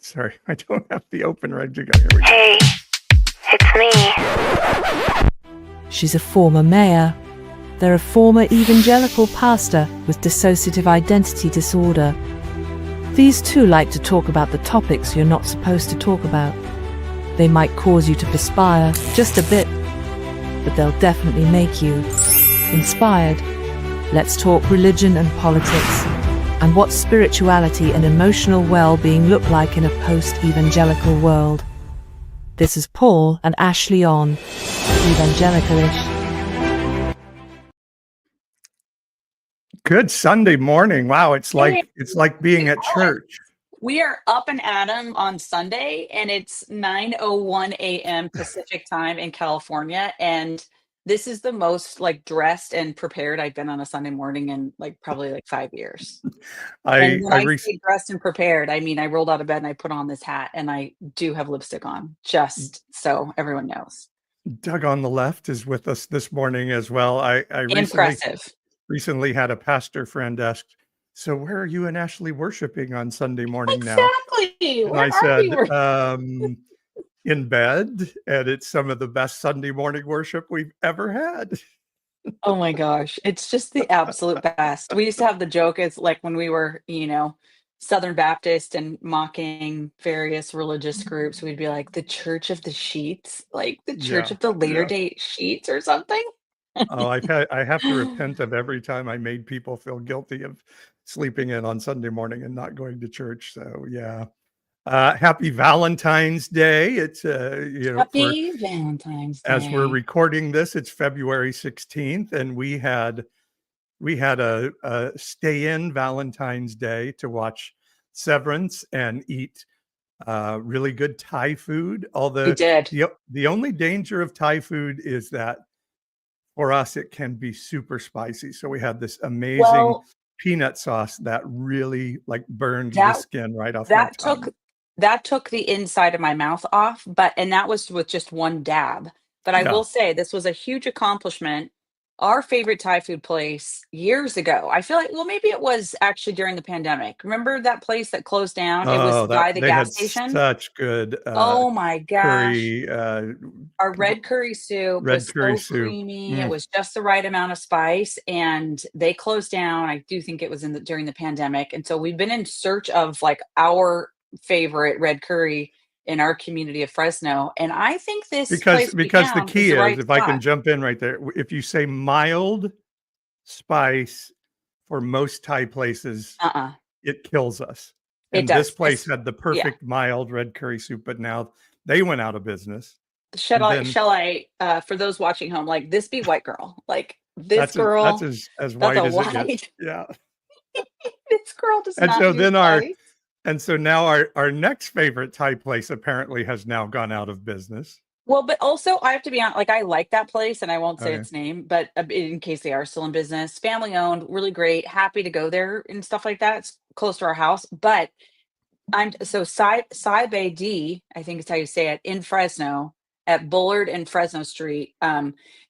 Sorry, I don't have the open ready to go. Here we go. Hey, it's me. She's a former mayor. They're a former evangelical pastor with dissociative identity disorder. These two like to talk about the topics you're not supposed to talk about. They might cause you to perspire just a bit, but they'll definitely make you inspired. Let's talk religion and politics, and what spirituality and emotional well-being look like in a post-evangelical world. This is Paul and Ashley on Evangelicalish. Good Sunday morning. Wow, it's like being at church. We are up and at 'em on Sunday, and it's 9:01 a.m. Pacific time in California, and this is the most dressed and prepared I've been on a Sunday morning in probably 5 years. And when I say dressed and prepared, I mean I rolled out of bed and I put on this hat, and I do have lipstick on, just so everyone knows. Doug on the left is with us this morning as well. I recently had a pastor friend ask, "So where are you and Ashley worshiping on Sunday morning now?" Exactly. And I said, in bed, and it's some of the best Sunday morning worship we've ever had. Oh my gosh, it's just the absolute best. We used to have the joke, it's like when we were, Southern Baptist and mocking various religious groups, we'd be like the Church of the Sheets, like the Church of the Later Day Sheets or something. Oh, I have to repent of every time I made people feel guilty of sleeping in on Sunday morning and not going to church. So yeah. Happy Valentine's Day. It's Happy Valentine's Day. As we're recording this, it's February 16th, and we had a stay in Valentine's Day to watch Severance and eat really good Thai food. We did. The only danger of Thai food is that for us it can be super spicy. So we had this amazing peanut sauce that really burned the skin right off my tongue. That took the inside of my mouth off, and that was with just one dab. But I will say this was a huge accomplishment. Our favorite Thai food place years ago, I feel like, maybe it was actually during the pandemic. Remember that place that closed down? It was by the gas station. Such good. Oh my gosh. Curry, our red curry soup was so creamy. It was just the right amount of spice, and they closed down. I do think it was during the pandemic. And so we've been in search of our favorite red curry in our community of Fresno, and I think this because the key is, if I can jump in right there, if you say mild spice for most Thai places, it kills us. And this place had the perfect mild red curry soup, but now they went out of business. Shall I for those watching home, this be white girl, this girl that's as white as it gets. Yeah. This girl does not use spice. And so now our next favorite Thai place apparently has now gone out of business. Well, but also I have to be honest, I like that place, and I won't say its name, but in case they are still in business, family owned, really great, happy to go there and stuff like that. It's close to our house, but Sai Bay D, I think is how you say it, in Fresno at Bullard and Fresno Street.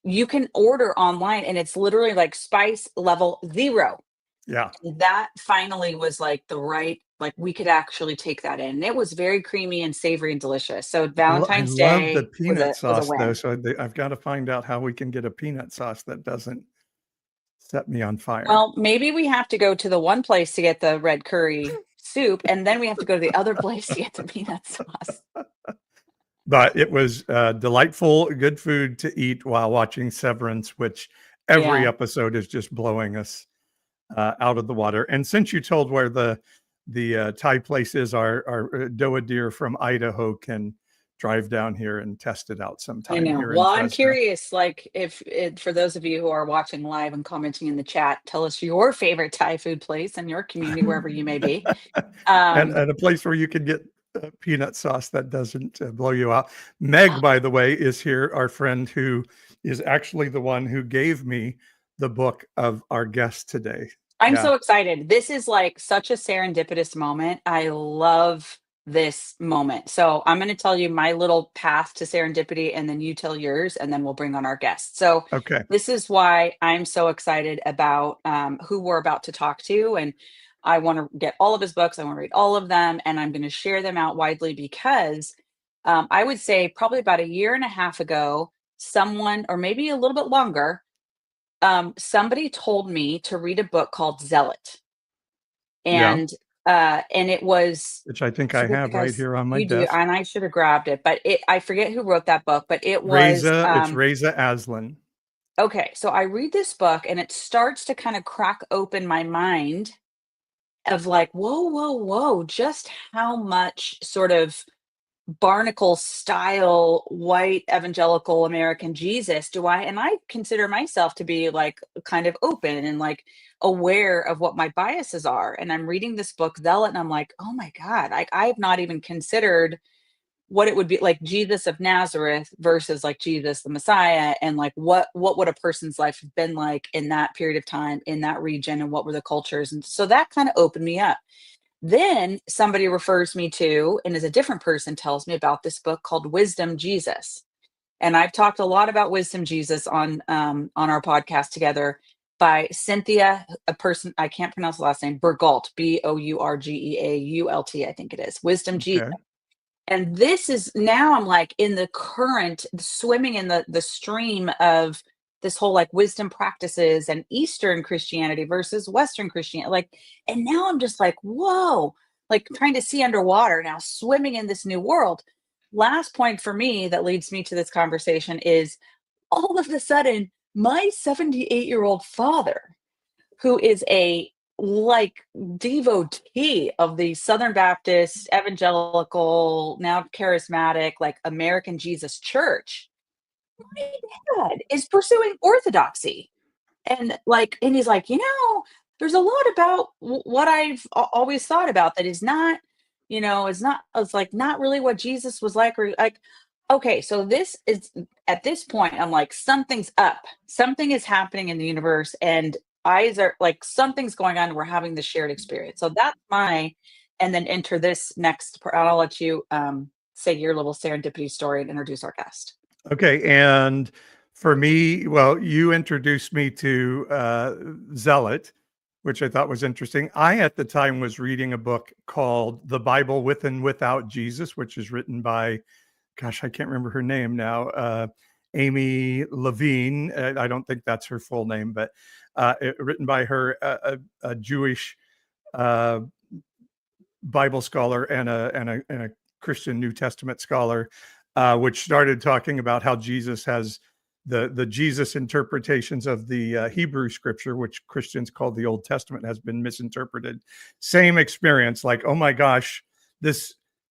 You can order online, and it's literally spice level 0. Yeah. That finally was the right, we could actually take that in. It was very creamy and savory and delicious. So Valentine's Day. I love the peanut sauce though. So I've got to find out how we can get a peanut sauce that doesn't set me on fire. Well, maybe we have to go to the one place to get the red curry soup, and then we have to go to the other place to get the peanut sauce. But it was delightful, good food to eat while watching Severance, which every episode is just blowing us out of the water. And since you told where the Thai place is, our Doa deer from Idaho can drive down here and test it out sometime. I know. Well, I'm curious, if for those of you who are watching live and commenting in the chat, tell us your favorite Thai food place in your community, wherever you may be. And a place where you can get peanut sauce that doesn't blow you out. Meg, by the way, is here, our friend who is actually the one who gave me the book of our guest today. I'm so excited. This is such a serendipitous moment. I love this moment. So I'm going to tell you my little path to serendipity, and then you tell yours, and then we'll bring on our guest. So this is why I'm so excited about who we're about to talk to. And I want to get all of his books. I want to read all of them, and I'm going to share them out widely because I would say probably about a year and a half ago, someone, or maybe a little bit longer, somebody told me to read a book called Zealot. Yeah. And it was, Which I think I I forget the have right guy's, here on my you do, desk. and I should have grabbed it, but I forget who wrote that book, but it was, It's Reza Aslan. okay. So I read this book and it starts to kind of crack open my mind of like, whoa, whoa, whoa, just how much sort of barnacle style white evangelical American Jesus do I, and I consider myself to be like kind of open and like aware of what my biases are. And I'm reading this book, Zealot, and I'm like, oh my God, I have not even considered what it would be like Jesus of Nazareth versus like Jesus the Messiah, and like what would a person's life have been like in that period of time in that region, and what were the cultures. And so that kind of opened me up. Then somebody refers me to, and is a different person, tells me about this book called Wisdom Jesus. And I've talked a lot about Wisdom Jesus on our podcast together, by Cynthia, a person I can't pronounce the last name, Bourgault, Bourgeault, I think it is. Wisdom Jesus. Okay. And this is, now I'm like in the current, swimming in the stream of this whole like wisdom practices and Eastern Christianity versus Western Christianity. Like, and now I'm just like, whoa, like trying to see underwater now, swimming in this new world. Last point for me that leads me to this conversation is, all of a sudden, my 78-year-old father, who is a like devotee of the Southern Baptist, evangelical, now charismatic, like American Jesus Church, my dad is pursuing orthodoxy. And like, and he's like, there's a lot about what I've always thought about that is not, it's like not really what Jesus was like, or like, okay, so this is, at this point, I'm like, something's up, something is happening in the universe, and eyes are like, something's going on. We're having this shared experience. So that's and then enter this next part. I'll let you say your little serendipity story and introduce our guest. Okay. And for me, well, you introduced me to Zealot, which I thought was interesting. I, at the time, was reading a book called The Bible With and Without Jesus, which is written by, gosh, I can't remember her name now, Amy Levine. I don't think that's her full name, but written by her, a Jewish Bible scholar and a Christian New Testament scholar, which started talking about how Jesus has the Jesus interpretations of the Hebrew scripture, which Christians call the Old Testament, has been misinterpreted. Same experience, like, oh my gosh,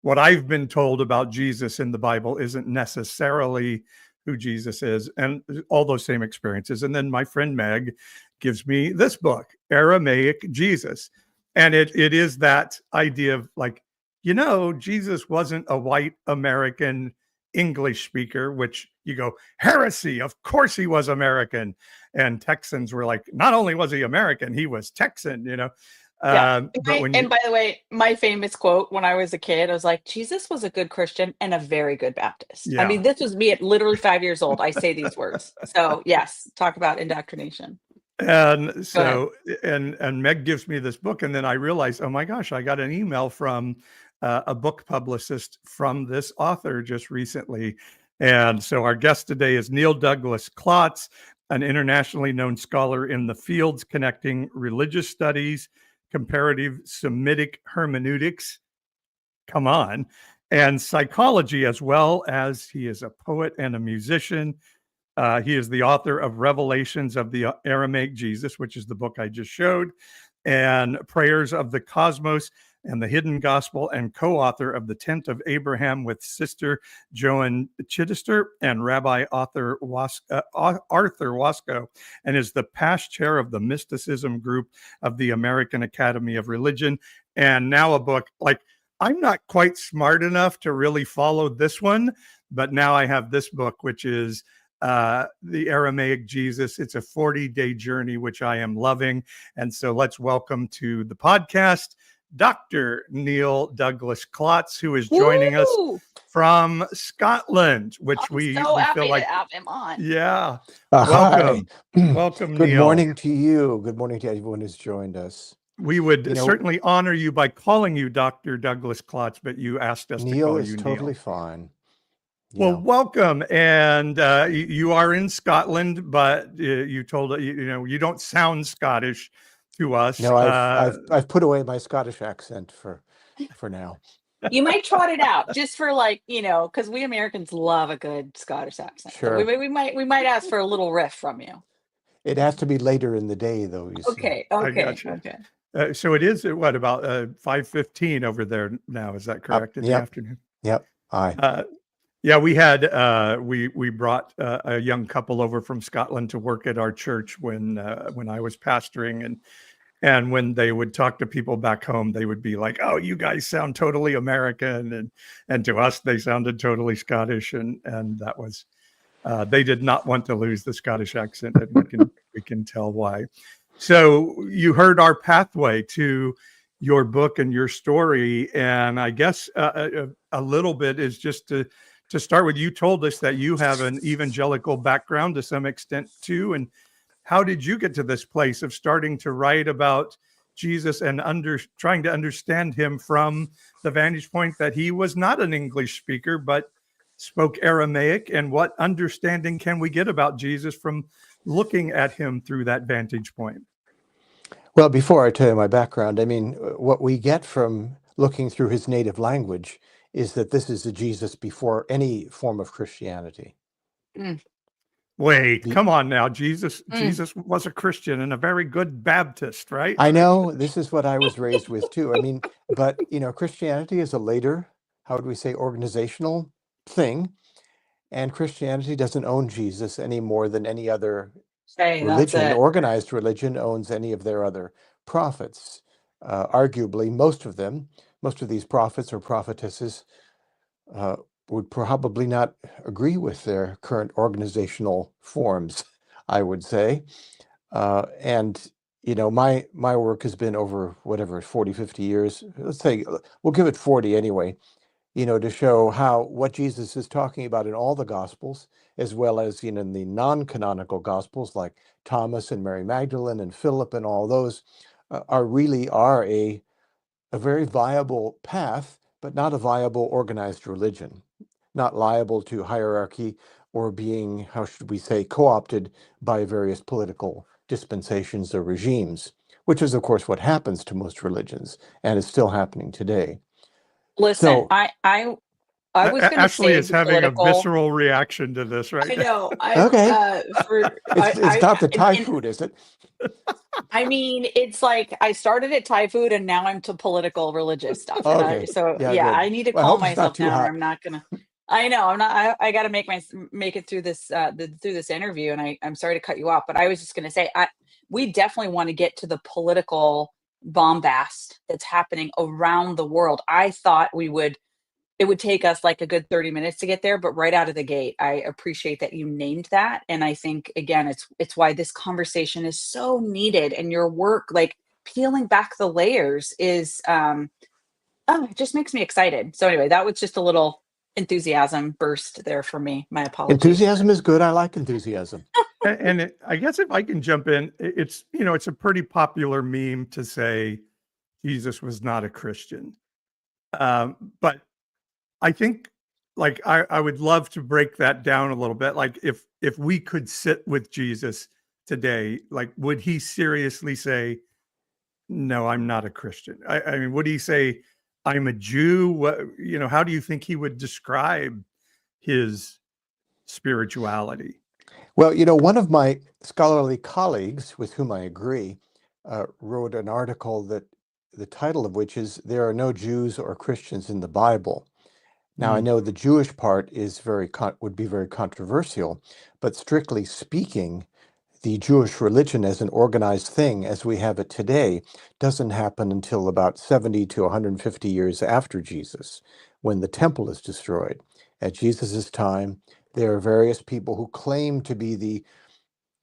what I've been told about Jesus in the Bible isn't necessarily who Jesus is, and all those same experiences. And then my friend Meg gives me this book, Aramaic Jesus. And it is that idea of like, Jesus wasn't a white American English speaker, which you go, heresy, of course he was American. And Texans were like, not only was he American, he was Texan, Yeah. But And by the way, my famous quote when I was a kid, I was like, Jesus was a good Christian and a very good Baptist. Yeah. I mean, this was me at literally 5 years old. I say these words. So yes, talk about indoctrination. And so, and Meg gives me this book, and then I realized, oh my gosh, I got an email from a book publicist from this author just recently. And so our guest today is Neil Douglas-Klotz, an internationally known scholar in the fields connecting religious studies, comparative Semitic hermeneutics, come on, and psychology, as well as he is a poet and a musician. He is the author of Revelations of the Aramaic Jesus, which is the book I just showed, and Prayers of the Cosmos and the Hidden Gospel, and co-author of The Tent of Abraham with Sister Joan Chittister and Rabbi Arthur Wasco, and is the past chair of the Mysticism group of the American Academy of Religion. And now a book, like, I'm not quite smart enough to really follow this one, but now I have this book, which is the Aramaic Jesus. It's a 40-day journey, which I am loving. And so let's welcome to the podcast, Dr. Neil Douglas-Klotz, who is joining us from Scotland, which we so happy feel like to have him on. Yeah. Welcome. Welcome, Good Neil. morning to you. Good morning to everyone who's joined us. We would You know, certainly honor you by calling you Dr. Douglas-Klotz, but you asked us to Neil call is you totally Neil. fine. Well, Yeah, welcome. And you are in Scotland, but you told you don't sound Scottish to us. no, I've put away my Scottish accent for now. You might trot it out just for because we Americans love a good Scottish accent. So Sure. we might ask for a little riff from you. It has to be later in the day, though, you see. Okay, I okay, got you. okay. So it is what about 5:15 over there now? Is that correct? In the afternoon? Yep. Aye. Yeah, we had we brought a young couple over from Scotland to work at our church when I was pastoring, and when they would talk to people back home, they would be like, "Oh, you guys sound totally American," and to us they sounded totally Scottish, and that was they did not want to lose the Scottish accent, and we can tell why. So you heard our pathway to your book and your story, and I guess a little bit is just to start with. You told us that you have an evangelical background to some extent too, and how did you get to this place of starting to write about Jesus and trying to understand him from the vantage point that he was not an English speaker, but spoke Aramaic? And what understanding can we get about Jesus from looking at him through that vantage point? Well, before I tell you my background, I mean, what we get from looking through his native language is that this is a Jesus before any form of Christianity. Mm. Wait, come on now. Jesus was a Christian and a very good Baptist, right? I know, this is what I was raised with too. I mean, but Christianity is a later, how would we say, organizational thing. And Christianity doesn't own Jesus any more than any other religion, organized religion, owns any of their other prophets. Arguably, most of these prophets or prophetesses would probably not agree with their current organizational forms, I would say. And my work has been over 40, 50 years. Let's say, we'll give it 40 anyway, to show what Jesus is talking about in all the Gospels, as well as in the non-canonical Gospels like Thomas and Mary Magdalene and Philip and all those are a very viable path, but not a viable organized religion, not liable to hierarchy or being, how should we say, co-opted by various political dispensations or regimes, which is, of course, what happens to most religions and is still happening today. Listen, I was going to Ashley say is having a visceral reaction to this, right? I know. Okay. It's not the Thai food, is it? I mean, it's like I started at Thai food and now I'm to political religious stuff. Okay. I need to Well, I calm hope it's not myself too down. Or hot. I'm not gonna. I know. I'm not. I got to make it through this through this interview. And I'm sorry to cut you off, but I was just going to say we definitely want to get to the political bombast that's happening around the world. I thought it would take us like a good 30 minutes to get there, but right out of the gate, I appreciate that you named that. And I think, again, it's why this conversation is so needed, and your work, like peeling back the layers is, it just makes me excited. So anyway, that was just a little enthusiasm burst there for me. My apologies. Enthusiasm is good. I like enthusiasm. And I guess if I can jump in, it's a pretty popular meme to say Jesus was not a Christian. But I think, like, I would love to break that down a little bit. Like, if we could sit with Jesus today, like, would he seriously say, "No, I'm not a Christian"? I mean, would he say, "I'm a Jew"? What, how do you think he would describe his spirituality? Well, one of my scholarly colleagues with whom I agree wrote an article that the title of which is "There Are No Jews or Christians in the Bible." Now, I know the Jewish part is would be very controversial, but strictly speaking, the Jewish religion as an organized thing as we have it today doesn't happen until about 70 to 150 years after Jesus, when the temple is destroyed. At Jesus's time, there are various people who claim to be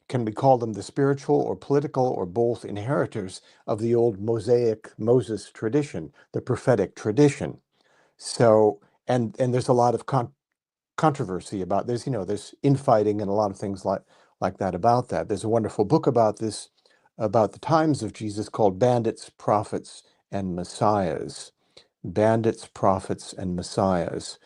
can we call them the spiritual or political or both inheritors of the old Moses tradition, the prophetic tradition. So, and there's a lot of controversy about there's infighting and a lot of things like that about that. There's a wonderful book about this about the times of Jesus called Bandits, Prophets, and Messiahs. Bandits, Prophets, and Messiahs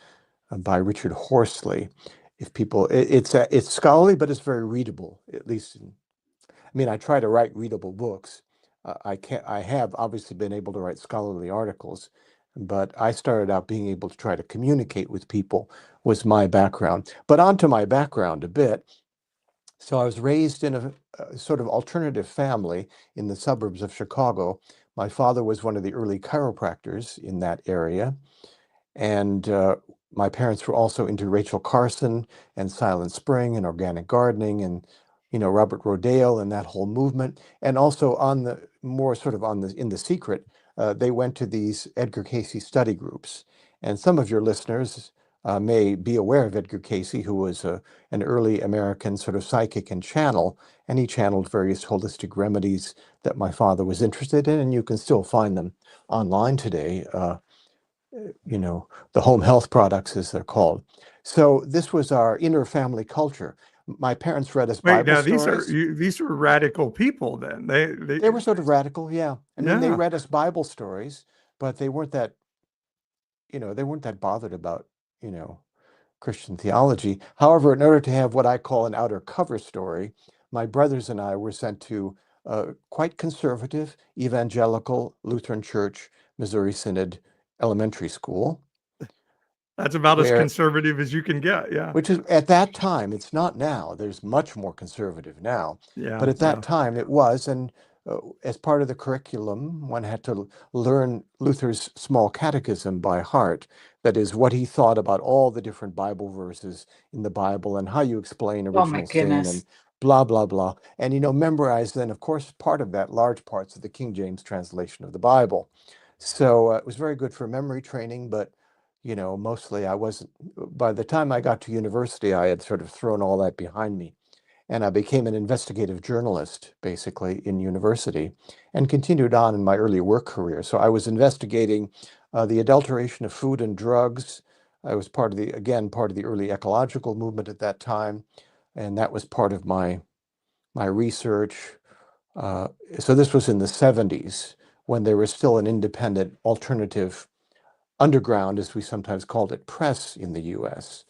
by Richard Horsley. If people, it's scholarly, but it's very readable, at least. I mean, I try to write readable books. I have obviously been able to write scholarly articles, but I started out being able to try to communicate with people was my background. But onto my background a bit. So I was raised in a sort of alternative family in the suburbs of Chicago. My father was one of the early chiropractors in that area. And my parents were also into Rachel Carson and Silent Spring and organic gardening and, Robert Rodale and that whole movement. And also on the more sort of on the in the secret, they went to these Edgar Cayce study groups. And some of your listeners may be aware of Edgar Cayce, who was an early American sort of psychic and channel, and he channeled various holistic remedies that my father was interested in, and you can still find them online today. The home health products, as they're called. So this was our inner family culture. My parents read us Wait, Bible now stories. these were radical people then. They were sort of radical, yeah. I mean, they Yeah. read us Bible stories, but they weren't that, they weren't that bothered about, Christian theology. However, in order to have what I call an outer cover story, my brothers and I were sent to quite conservative, evangelical Lutheran Church, Missouri Synod elementary school, That's about as where conservative as you can get. Yeah. which is at that time, it's not now. There's much more conservative now, Yeah. but at that time it was. And as part of the curriculum, one had to learn Luther's small catechism by heart. That is, what he thought about all the different Bible verses in the Bible and how you explain Oh my original sin and goodness. blah, blah, blah. And, memorize then, of course, part of that, large parts of the King James translation of the Bible. So it was very good for memory training, but mostly I wasn't, by the time I got to university, I had sort of thrown all that behind me. And I became an investigative journalist, basically, in university and continued on in my early work career. So I was investigating the adulteration of food and drugs. I was part of the early ecological movement at that time. And that was part of my research. So this was in the 70s when there was still an independent alternative underground, as we sometimes called it, press in the US,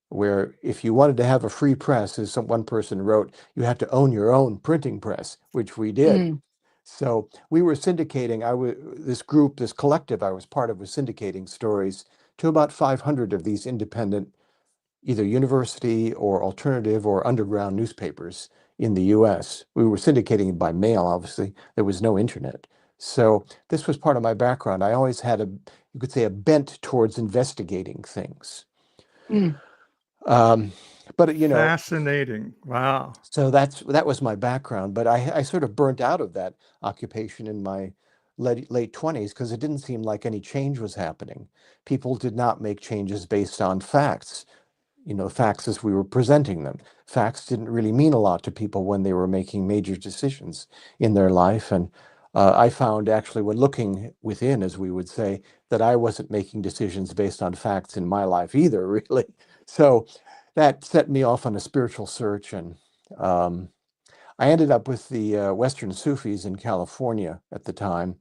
where if you wanted to have a free press, as one person wrote, you had to own your own printing press, which we did. Mm. So we were syndicating, this collective I was part of was syndicating stories to about 500 of these independent, either university or alternative or underground newspapers in the US. We were syndicating by mail, obviously. There was no internet. So this was part of my background. I always had you could say, a bent towards investigating things. Mm. But Fascinating. Wow. so that was my background. But I sort of burnt out of that occupation in my late 20s because it didn't seem like any change was happening. People did not make changes based on facts. Facts as we were presenting them. Facts didn't really mean a lot to people when they were making major decisions in their life. And I found actually when looking within, as we would say, that I wasn't making decisions based on facts in my life either, really. So that set me off on a spiritual search. And I ended up with the Western Sufis in California at the time.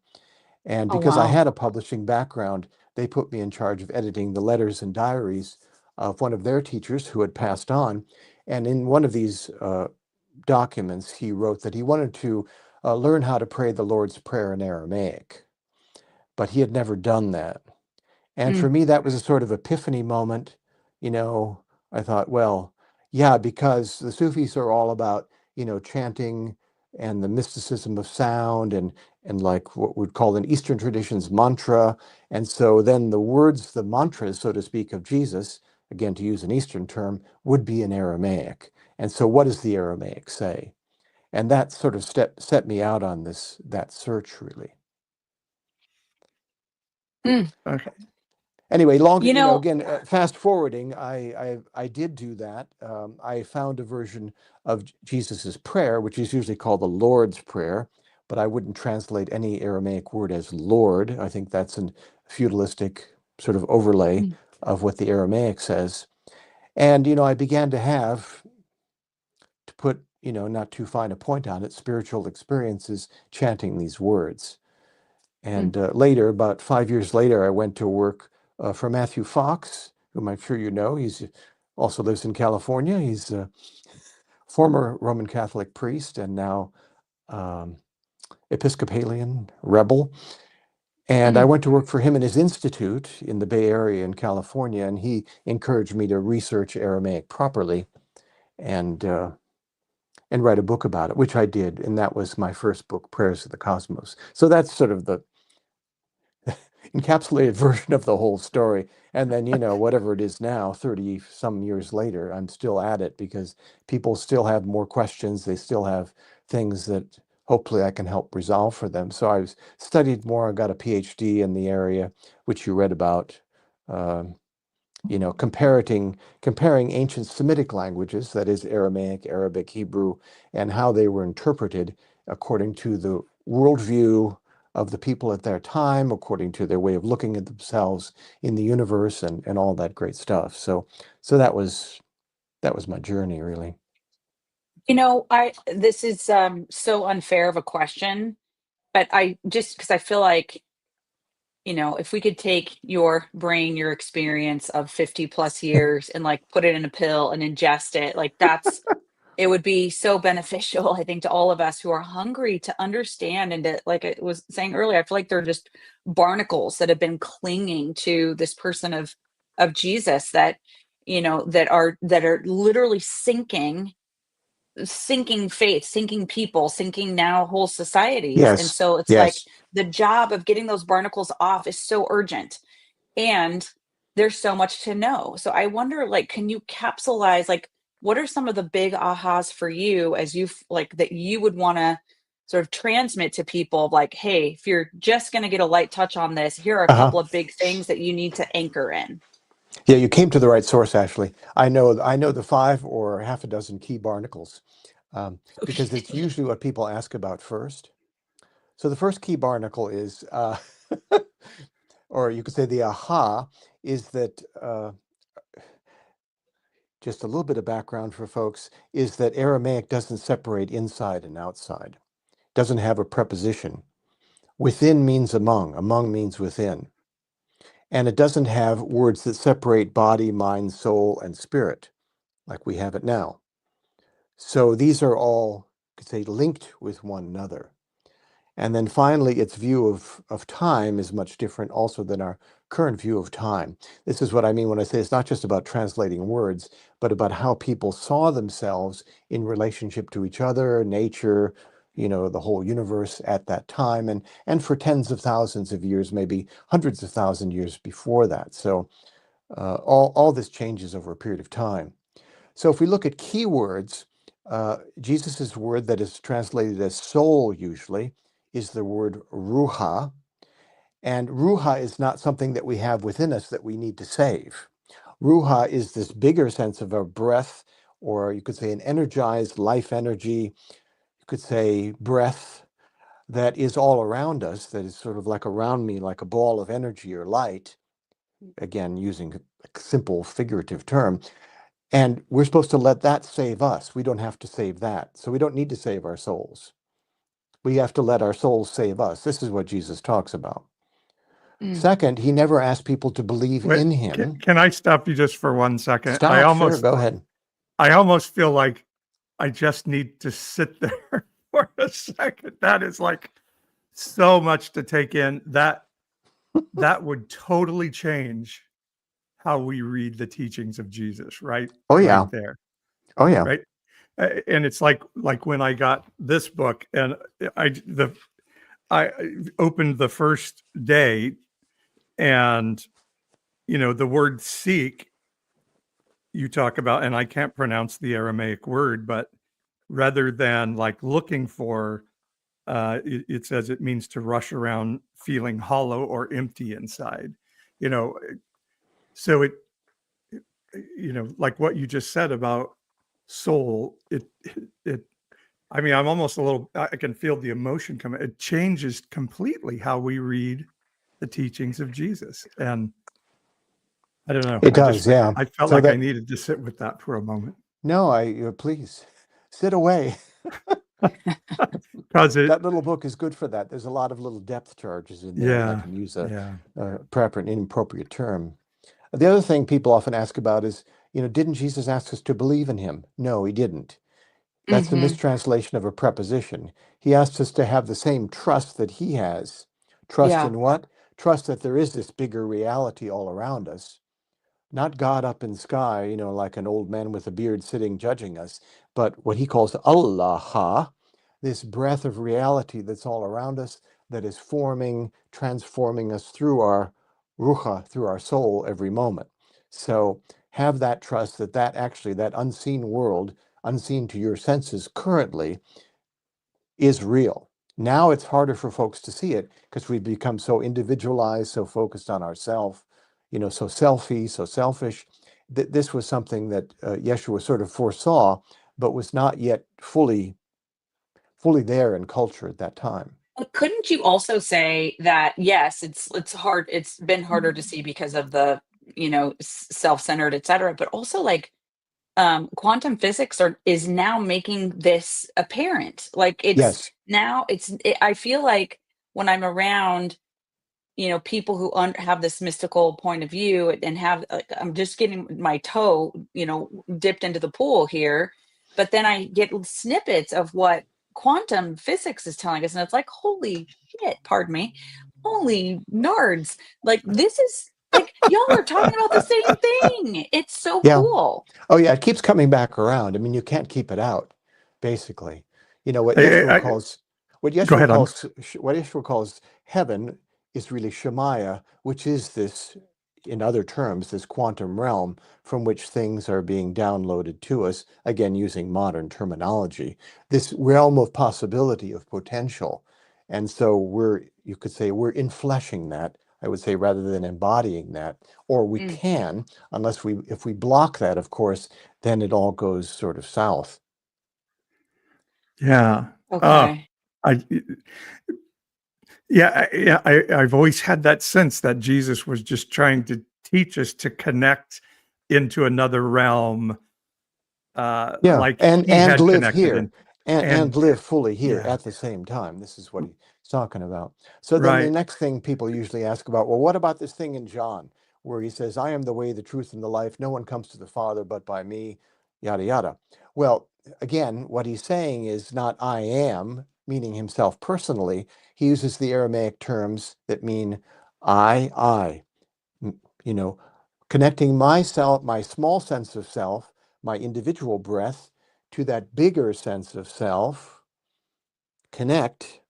And Oh because I wow. had a publishing background, they put me in charge of editing the letters and diaries of one of their teachers who had passed on. And in one of these documents, he wrote that he wanted to learn how to pray the Lord's Prayer in Aramaic, but he had never done that. And for Mm. me, that was a sort of epiphany moment. I thought, well, yeah, because the Sufis are all about, chanting and the mysticism of sound and like what we'd call in Eastern traditions mantra. And so then the words, the mantras, so to speak, of Jesus, again, to use an Eastern term, would be in Aramaic. And so what does the Aramaic say? And that sort of set me out on that search, really. Mm. Okay. Anyway, You know, again, fast forwarding, I did do that. I found a version of Jesus's prayer, which is usually called the Lord's Prayer, but I wouldn't translate any Aramaic word as Lord. I think that's a feudalistic sort of overlay Mm. of what the Aramaic says. And, I began to put, not too fine a point on it, spiritual experiences chanting these words. And later, about 5 years later, I went to work for Matthew Fox, whom I'm sure you know. He's also lives in California. He's a former Roman Catholic priest and now Episcopalian rebel. And I went to work for him in his institute in the Bay Area in California, and he encouraged me to research Aramaic properly and write a book about it, which I did. And that was my first book, Prayers of the Cosmos. So that's sort of the encapsulated version of the whole story. And then, whatever it is now, 30 some years later, I'm still at it because people still have more questions. They still have things that hopefully I can help resolve for them. So I've studied more. I got a PhD in the area, which you read about, comparing ancient Semitic languages, that is Aramaic, Arabic, Hebrew, and how they were interpreted according to the worldview of the people at their time, according to their way of looking at themselves in the universe and all that great stuff. So that was my journey, really. This is so unfair of a question, but because I feel like, if we could take your brain, your experience of 50 plus years and like put it in a pill and ingest it, like it would be so beneficial, I think, to all of us who are hungry to understand. And to, like I was saying earlier, I feel like they're just barnacles that have been clinging to this person of Jesus that, that are literally sinking faith, sinking people, sinking now whole societies. And Yes, so it's like yes. the job of getting those barnacles off is so urgent. And there's so much to know. So I wonder, like, can you capsulize, like, what are some of the big ahas for you as that you would want to sort of transmit to people? Like, hey, if you're just going to get a light touch on this, here are a Uh-huh. couple of big things that you need to anchor in. Yeah, you came to the right source, Ashley. I know the 5 or half a dozen key barnacles, because it's Okay. usually what people ask about first. So the first key barnacle is, or you could say the aha, is that just a little bit of background for folks, is that Aramaic doesn't separate inside and outside, doesn't have a preposition. Within means among means within. And it doesn't have words that separate body, mind, soul, and spirit, like we have it now. So these are all, you could say, linked with one another. And then finally, its view of time is much different also than our current view of time. This is what I mean when I say it's not just about translating words, but about how people saw themselves in relationship to each other, nature, the whole universe at that time, and for tens of thousands of years, maybe hundreds of thousand years before that. So all this changes over a period of time. So if we look at keywords, Jesus's word that is translated as soul usually is the word ruha. And ruha is not something that we have within us that we need to save. Ruha is this bigger sense of a breath, or you could say an energized life energy, you could say breath that is all around us, that is sort of like around me, like a ball of energy or light, again, using a simple figurative term. And we're supposed to let that save us. We don't have to save that. So we don't need to save our souls. We have to let our souls save us. This is what Jesus talks about. Second, he never asked people to believe Wait, in him. can I stop you just for 1 second? Stop, sure, go ahead. I almost feel like I just need to sit there for a second. That is like so much to take in. That would totally change how we read the teachings of Jesus, right? Oh, yeah. Right there. Oh, yeah. Right. And it's like when I got this book and I opened the first day and, the word seek you talk about, and I can't pronounce the Aramaic word, but rather than like looking for, it says it means to rush around feeling hollow or empty inside, so it like what you just said about soul, I mean, I'm almost I can feel the emotion coming. It changes completely how we read the teachings of Jesus. And I don't know. It does, yeah. I felt So like I needed to sit with that for a moment. No, please. sit away. Because it, That little book is good for that. There's a lot of little depth charges in there, and I yeah, can use yeah. a proper and inappropriate term. The other thing people often ask about is, didn't Jesus ask us to believe in him? No, he didn't. That's a Hmm. mistranslation of a preposition. He asked us to have the same trust that he has. Trust Yeah. in what? Trust that there is this bigger reality all around us. Not God up in the sky, like an old man with a beard sitting judging us, but what he calls Allah, this breath of reality that's all around us, that is forming, transforming us through our ruha, through our soul every moment. So have that trust that actually, that unseen world, unseen to your senses currently, is real. Now it's harder for folks to see it because we've become so individualized, so focused on ourself, so selfie, so selfish. This was something that Yeshua sort of foresaw, but was not yet fully there in culture at that time. But couldn't you also say that yes, it's hard, it's been harder to see because of the, self-centered, et cetera, but also like quantum physics is now making this apparent. Like it's Yes. now I feel like when I'm around, people who have this mystical point of view and have like, I'm just getting my toe, dipped into the pool here, but then I get snippets of what quantum physics is telling us, and it's like, holy shit, pardon me, holy nards, like this is like y'all are talking about the same thing. It's so Yeah. cool. Oh, yeah. It keeps coming back around. I mean, you can't keep it out, basically. What Yeshua I, calls what go Yeshua ahead. calls what Yeshua calls heaven is really Shemaya, which is this, in other terms, this quantum realm from which things are being downloaded to us, again, using modern terminology, this realm of possibility, of potential. And so you could say we're infleshing that, I would say, rather than embodying that, or we Mm, can, if we block that, of course, then it all goes sort of south. Yeah. okay. I I've always had that sense that Jesus was just trying to teach us to connect into another realm, Yeah, like he and had live connected here, in, and and live fully here yeah, at the same time. This is what he's talking about. So then the right. next thing people usually ask about, well, what about this thing in John where he says, I am the way, the truth, and the life. No one comes to the Father but by me, yada, yada. Well, again, what he's saying is not I am, meaning himself personally. He uses the Aramaic terms that mean I. m- you know, connecting myself, my small sense of self, my individual breath, to that bigger sense of self, connect,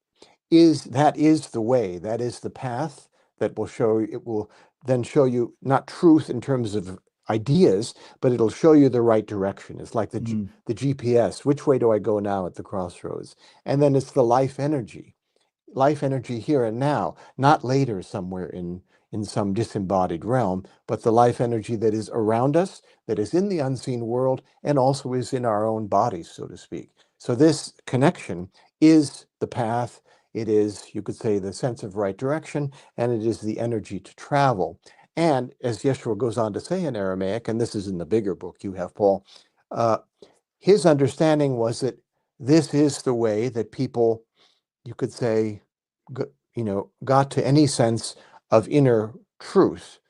that is the way, that is the path that will show it will then show you not truth in terms of ideas, but it'll show you the right direction. It's like Mm. the GPS. Which way do I go now at the crossroads? And then it's the life energy here and now, not later somewhere in some disembodied realm, but the life energy that is around us, that is in the unseen world, and also is in our own bodies, so to speak. So this connection is the path. It is, you could say, the sense of right direction, and it is the energy to travel. And as Yeshua goes on to say in Aramaic, and this is in the bigger book you have, Paul, uh, his understanding was that this is the way that people, you could say, got to any sense of inner truth.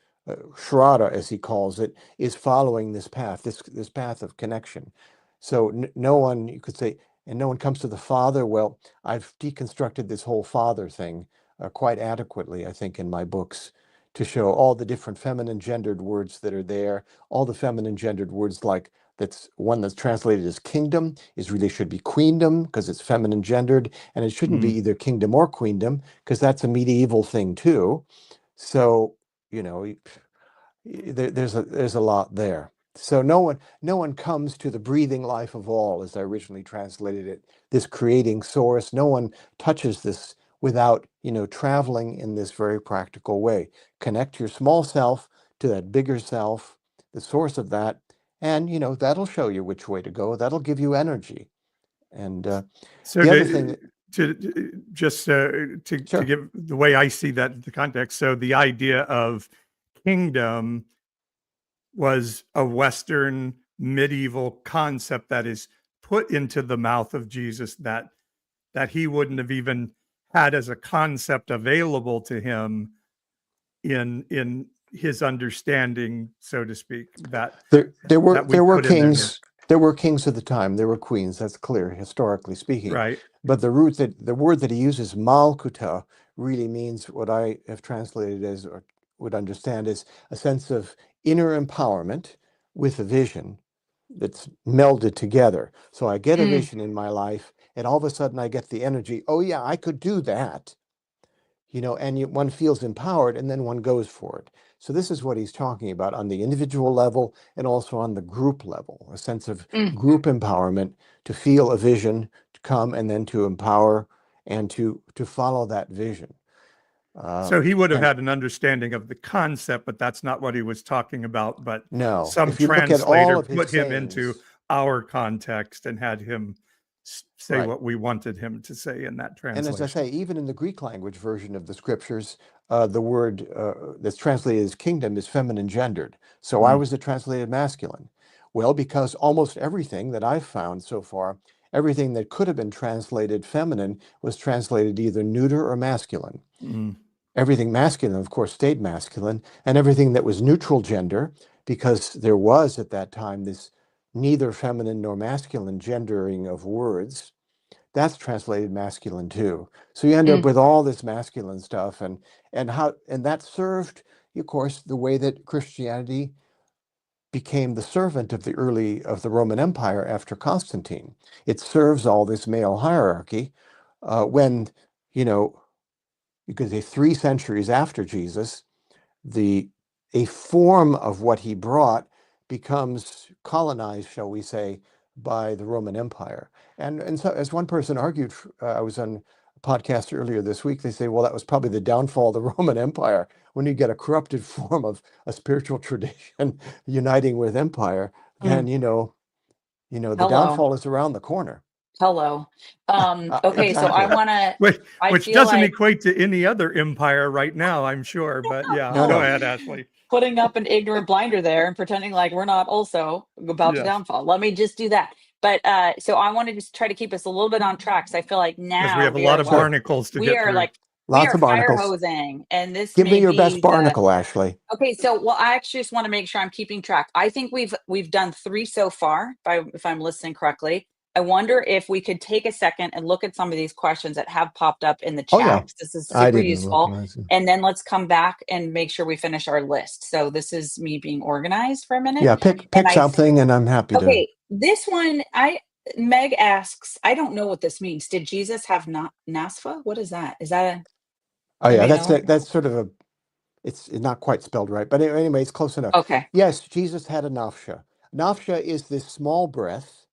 Shraddha, as he calls it, is following this path, this path of connection. So no one, you could say, and no one comes to the Father. Well, I've deconstructed this whole Father thing quite adequately, I think, in my books, to show all the different feminine gendered words that are there, all the feminine gendered words like that's one that's translated as kingdom is really should be queendom because it's feminine gendered, and it shouldn't be Mm. either kingdom or queendom because that's a medieval thing too. So you know there's a lot there. So no one comes to the breathing life of all, as I originally translated it, this creating source. No one touches this without traveling in this very practical way. Connect your small self to that bigger self, the source of that, and that'll show you which way to go. That'll give you energy. And So the other thing, just to sure. give the way I see that the context. So the idea of kingdom was a Western medieval concept that is put into the mouth of Jesus that he wouldn't have even had as a concept available to him in his understanding, so to speak, that there we were put in there. kings. There were kings of the time. There were queens. That's clear, historically speaking. Right. But the word that he uses, malkuta, really means what I have translated as, or would understand as, a sense of inner empowerment with a vision that's melded together. So I get a vision in my life, and all of a sudden I get the energy. Oh yeah, I could do that. And one feels empowered, and then one goes for it. So this is what he's talking about on the individual level and also on the group level, a sense of group empowerment, to feel a vision to come and then to empower and to follow that vision. So he would have and- had an understanding of the concept, but that's not what he was talking about. But No, some if you look at all translator of his put him into sayings, our context and had him say Right. what we wanted him to say in that and translation. as I say, even in the Greek language version of the scriptures, the word that's translated as kingdom is feminine gendered. So why was it translated masculine? Well, because almost everything that I've found so far, everything that could have been translated feminine was translated either neuter or masculine. Everything masculine, of course, stayed masculine, and everything that was neutral gender, because there was at that time this neither feminine nor masculine gendering of words, that's translated masculine too. So you end up with all this masculine stuff, and that served, of course, the way that Christianity became the servant of the Roman Empire after Constantine. It serves all this male hierarchy when, you could say 3 centuries after Jesus, a form of what he brought becomes colonized, shall we say, by the Roman Empire. And so, as one person argued, I was on a podcast earlier this week, they say, well, that was probably the downfall of the Roman Empire. When you get a corrupted form of a spiritual tradition uniting with empire, then, the Hello. downfall is around the corner. Hello. Okay, so I Exactly. want to. Which doesn't equate to any other empire right now, I'm sure. But yeah, No, go no. ahead, Ashley. Putting up an ignorant blinder there and pretending like we're not also about to Yes. downfall. Let me just do that. But so I want to just try to keep us a little bit on track. So I feel like now Because we have a lot of barnacles to we get are through. like Lots we are of barnacles. fire hosing, and this Give may me your be best barnacle, Ashley. Okay, so well, I actually just want to make sure I'm keeping track. I think we've done 3 so far, if I'm listening correctly. I wonder if we could take a second and look at some of these questions that have popped up in the chat. Oh, yeah. This is I super didn't useful. look. And then let's come back and make sure we finish our list. So this is me being organized for a minute. Yeah, pick something, and I'm happy to. Okay, this one, Meg asks, I don't know what this means. Did Jesus have Nasfa? What is that? Is that a? Oh yeah, anybody know? that's sort of it's not quite spelled right, but anyway, it's close enough. Okay. Yes, Jesus had a nafsha. Nafsha is this small breath.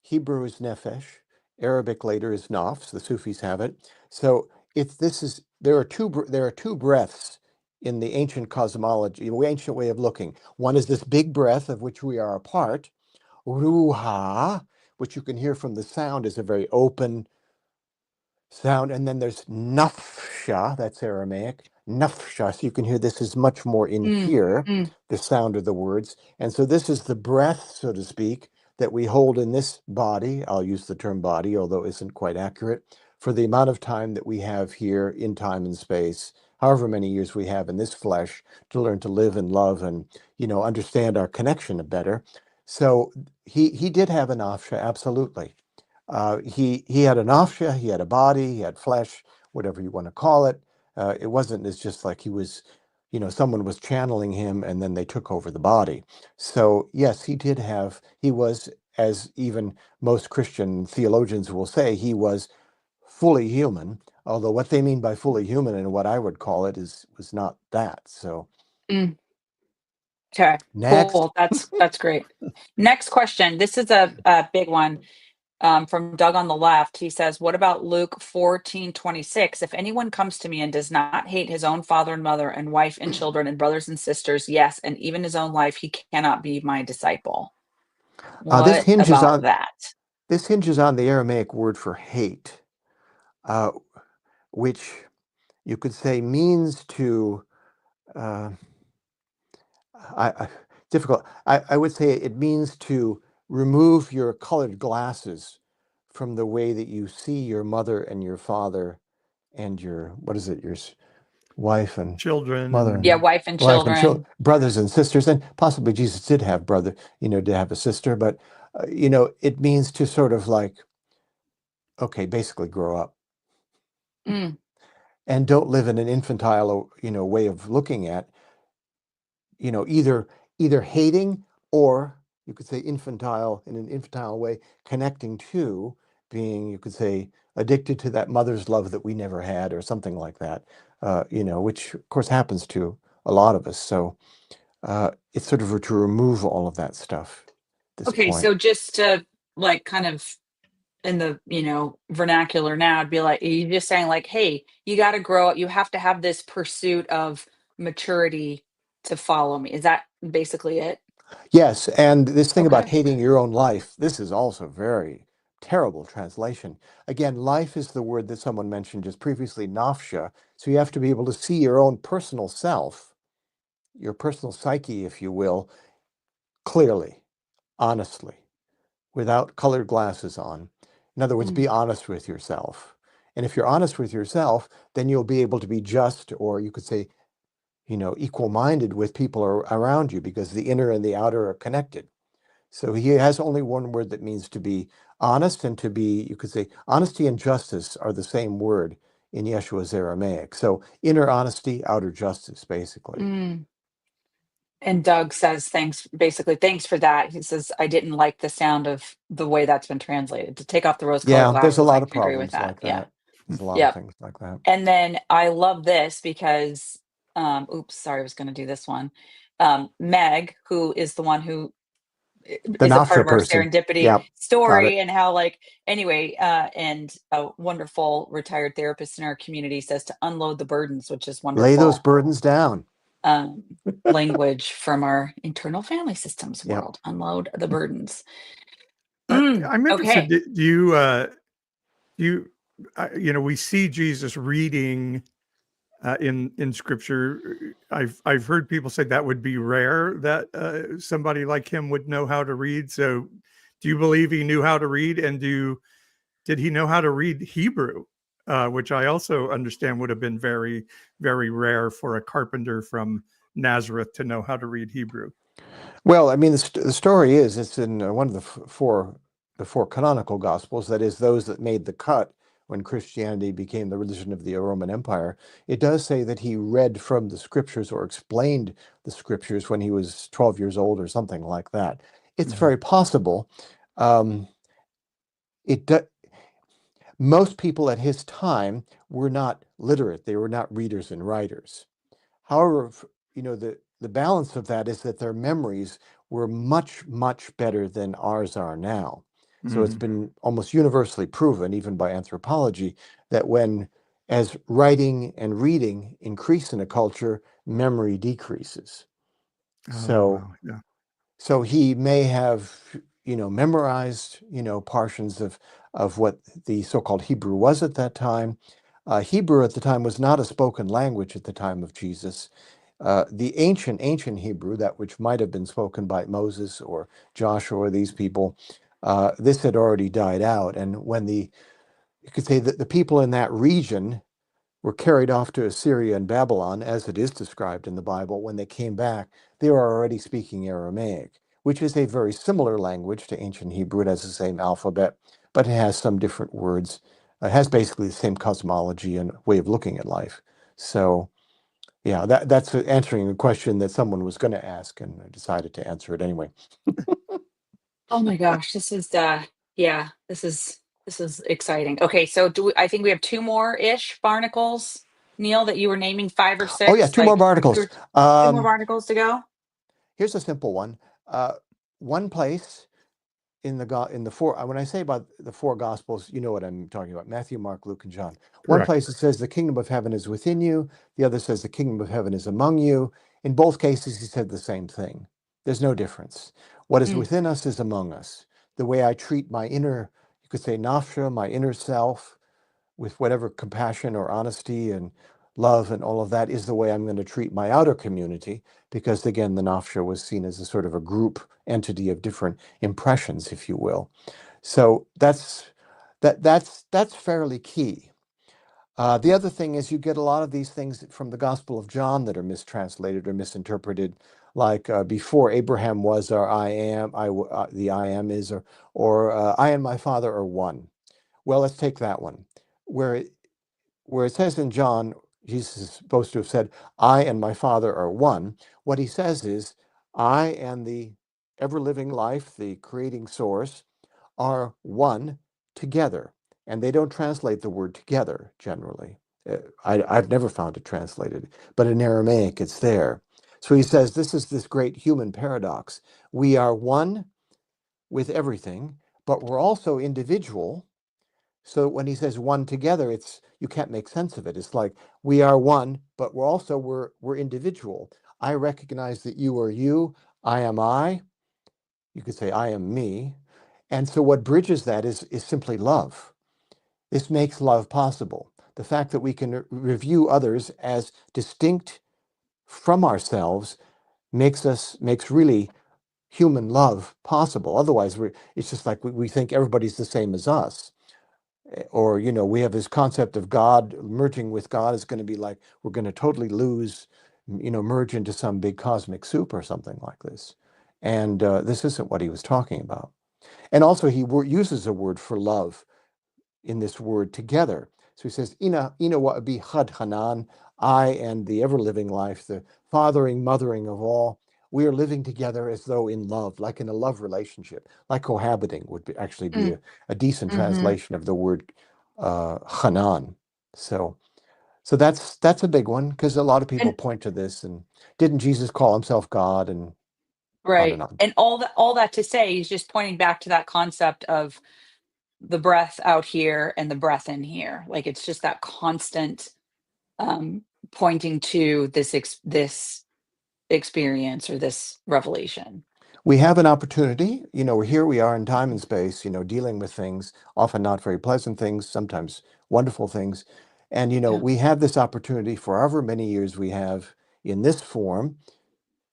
Hebrew is nefesh. Arabic later is nafs. The Sufis have it. So there are two breaths in the ancient cosmology, the ancient way of looking. One is this big breath of which we are a part, ruha, which you can hear from the sound is a very open sound, and then there's nafsha, that's Aramaic, nafsha, so you can hear this is much more in here, the sound of the words. And so this is the breath, so to speak, that we hold in this body. I'll use the term body, although it isn't quite accurate, for the amount of time that we have here in time and space, however many years we have in this flesh, to learn to live and love and, understand our connection better. So he did have an nafsha, absolutely. He had a nafsha, he had a body, he had flesh, whatever you want to call it. It wasn't as just like he was, someone was channeling him and then they took over the body. So yes, he was, as even most Christian theologians will say, he was fully human, although what they mean by fully human and what I would call it was not that. So Okay, next. cool. That's great. Next question. This is a big one. From Doug on the left, he says, what about Luke 14:26? If anyone comes to me and does not hate his own father and mother and wife and children and brothers and sisters, yes, and even his own life, he cannot be my disciple. What about that? This hinges on the Aramaic word for hate, which you could say means to, difficult. I would say it means to remove your colored glasses from the way that you see your mother and your father and your, what is it, your wife and Children mother and Yeah, and wife and wife and children. brothers and sisters, and possibly Jesus did have brother, did have a sister, but it means to sort of like, okay, basically grow up Mm, and don't live in an infantile, way of looking at, either hating, or you could say infantile, in an infantile way, connecting to being, you could say, addicted to that mother's love that we never had, or something like that, which of course happens to a lot of us. So it's sort of to remove all of that stuff at this okay, point. so just to like kind of in the vernacular now, it'd be like you just saying like, hey, you got to grow up. You have to have this pursuit of maturity to follow me. Is that basically it? Yes, and this thing about Okay. hating your own life, this is also very terrible translation. Again, life is the word that someone mentioned just previously, nafsha. So you have to be able to see your own personal self, your personal psyche, if you will, clearly, honestly, without colored glasses on. In other words, Mm, be honest with yourself. And if you're honest with yourself, then you'll be able to be just, or you could say, equal-minded with people around you, because the inner and the outer are connected. So he has only one word that means to be honest, and to be, you could say, honesty and justice are the same word in Yeshua's Aramaic. So inner honesty, outer justice, basically. mm. And Doug says, thanks, basically, thanks for that. He says, I didn't like the sound of the way that's been translated. To take off the rose colored Yeah, there's a glasses, I lot of can agree with problems that. like Yeah. that. There's a lot of Yep. things like that. And then I love this because, oops, sorry, I was going to do this one. Meg, who is the one who The is a part Nafsha of our person. serendipity Yeah, got story, it. and how anyway, and a wonderful retired therapist in our community says to unload the burdens, which is Lay those wonderful. burdens down. um, Language from our internal family systems Yep. world. Unload the burdens. I'm interested. Okay. Do you we see Jesus reading in Scripture. I've heard people say that would be rare that somebody like him would know how to read. So, do you believe he knew how to read, and did he know how to read Hebrew, which I also understand would have been very, very rare for a carpenter from Nazareth to know how to read Hebrew? Well, I mean, the story is, it's in one of the four canonical gospels, that is, those that made the cut when Christianity became the religion of the Roman Empire. It does say that he read from the scriptures, or explained the scriptures, when he was 12 years old or something like that. It's Mhm. very possible. Um, it do, Most people at his time were not literate. They were not readers and writers. However, the balance of that is that their memories were much, much better than ours are now. So it's Mhm. been almost universally proven, even by anthropology, that as writing and reading increase in a culture, memory decreases. Oh, So wow. Yeah. so he may have, memorized, portions of what the so-called Hebrew was at that time. Hebrew at the time was not a spoken language at the time of Jesus. The ancient Hebrew, that which might have been spoken by Moses or Joshua or these people, this had already died out. And when you could say that the people in that region were carried off to Assyria and Babylon, as it is described in the Bible, when they came back, they were already speaking Aramaic, which is a very similar language to ancient Hebrew. It has the same alphabet, but it has some different words. It has basically the same cosmology and way of looking at life. So, yeah, that's answering a question that someone was going to ask, and I decided to answer it anyway. Oh my gosh, this is yeah, this is exciting. Okay, so I think we have two more ish barnacles, Neil, that you were naming, five or Oh yeah, six, two more two, barnacles. two more barnacles to go. Here's a simple one. One place in the four, when I say about the four gospels, you know what I'm talking about: Matthew, Mark, Luke, and John. One Correct. place it says the kingdom of heaven is within you, the other says the kingdom of heaven is among you. In both cases he said the same thing. There's no difference. What is Mm, within us is among us. The way I treat my inner, you could say nafsha, my inner self, with whatever compassion or honesty and love and all of that is the way I'm going to treat my outer community, because again, the nafsha was seen as a sort of a group entity of different impressions, if you will. So that's fairly key. The other thing is you get a lot of these things from the Gospel of John that are mistranslated or misinterpreted, like before Abraham was, or I am, the I am is, or I and my Father are one. Well, let's take that one, where it says in John, Jesus is supposed to have said, I and my Father are one. What he says is, I and the ever-living life, the creating source, are one together. And they don't translate the word together generally. I've never found it translated, but in Aramaic it's there. So he says, this is this great human paradox. We are one with everything, but we're also individual. So when he says one together, you can't make sense of it. It's like we are one, but we're individual. I recognize that you are you, I am I. You could say I am me. And so what bridges that is simply love. This makes love possible. The fact that we can review others as distinct from ourselves makes really human love possible. Otherwise, it's just like we think everybody's the same as us. Or, we have this concept of God, merging with God is going to be like we're going to totally lose, merge into some big cosmic soup or something like this. And this isn't what he was talking about. And also he uses a word for love in this word together. So he says, Ina wa bi had hanan, I and the ever-living life, the fathering, mothering of all, we are living together as though in love, like in a love relationship, like cohabiting would actually be a decent translation of the word hanan. So that's a big one, because a lot of people And point to this, and didn't Jesus call himself God, and on and right. on. And all that to say, he's just pointing back to that concept of the breath out here and the breath in here. Like it's just that constant um pointing to this experience or this revelation. We have an opportunity, here we are in time and space, dealing with things, often not very pleasant things, sometimes wonderful things. And, Yeah. we have this opportunity for however many years we have in this form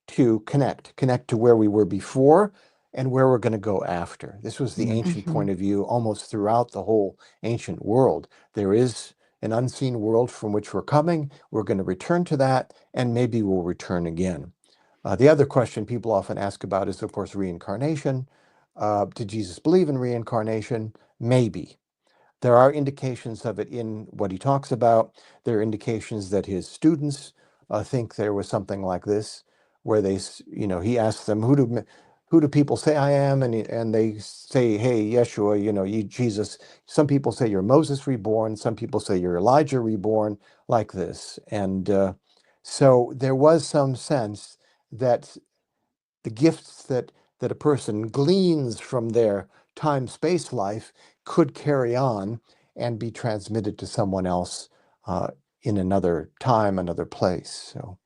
to connect to where we were before and where we're going to go after. This was the ancient point of view almost throughout the whole ancient world. There is an unseen world from which we're coming. We're going to return to that, and maybe we'll return again. The other question people often ask about is, of course, reincarnation. Did Jesus believe in reincarnation? Maybe. There are indications of it in what he talks about. There are indications that his students think there was something like this, where he asks them, who do people say I am? And they say, hey, Yeshua, you Jesus. Some people say you're Moses reborn. Some people say you're Elijah reborn, like this. And so there was some sense that the gifts that a person gleans from their time-space life could carry on and be transmitted to someone else in another time, another place. So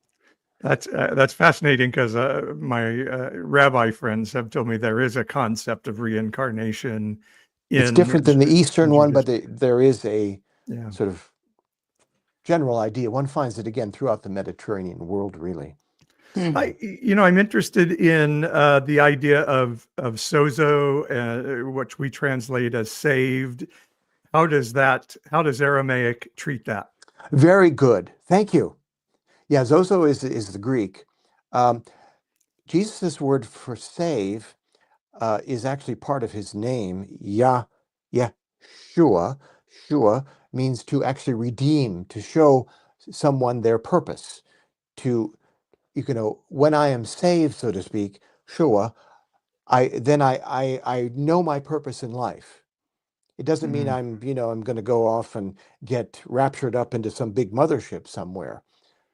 That's fascinating, because my rabbi friends have told me there is a concept of reincarnation it's in different than the in Eastern one, but Judaism. there is a Yeah. sort of general idea. One finds it again throughout the Mediterranean world, really. Hmm. I'm interested in the idea of sozo, which we translate as saved. How does Aramaic treat that? Very good. Thank you. Yeah, zozo is the Greek. Um, Jesus' word for save is actually part of his name. Yeshua. Shua means to actually redeem, to show someone their purpose. To when I am saved, so to speak, Shua, I know my purpose in life. It doesn't mean Mm, I'm going to go off and get raptured up into some big mothership somewhere.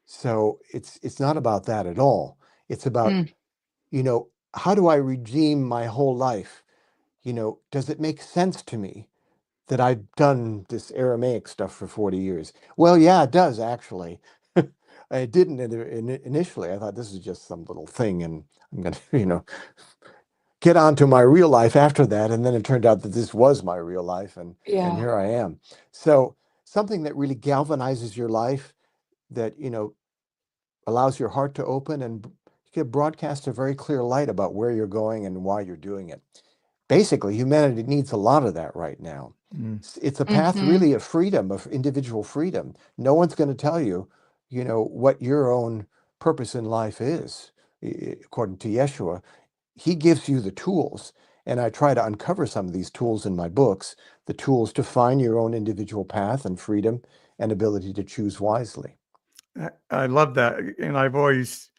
So it's not about that at all. It's about, Mm. how do I redeem my whole life? Does it make sense to me that I've done this Aramaic stuff for 40 years? Well, yeah, it does actually. I didn't initially. I thought this is just some little thing, and I'm going to, get on to my real life after that. And then it turned out that this was my real life, and Yeah. here I am. So something that really galvanizes your life, that, allows your heart to open and can broadcast a very clear light about where you're going and why you're doing it. Basically, humanity needs a lot of that right now. Mm. It's a path Mm-hmm. really of freedom, of individual freedom. No one's going to tell you, what your own purpose in life is. According to Yeshua, he gives you the tools. And I try to uncover some of these tools in my books, the tools to find your own individual path and freedom and ability to choose wisely. I love that. And I've always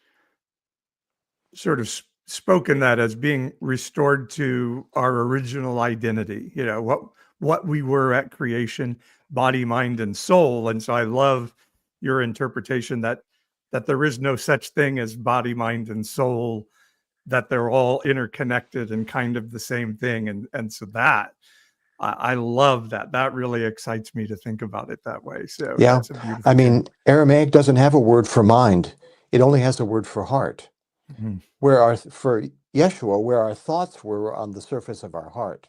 sort of spoken that as being restored to our original identity, what we were at creation, body, mind, and soul. And so I love your interpretation that there is no such thing as body, mind, and soul, that they're all interconnected and kind of the same thing. And so that I love that. That really excites me to think about it that way. So Yeah. that's a beautiful I mean, Aramaic doesn't have a word for mind. It only has a word for heart. Mhm. For Yeshua, where our thoughts were on the surface of our heart.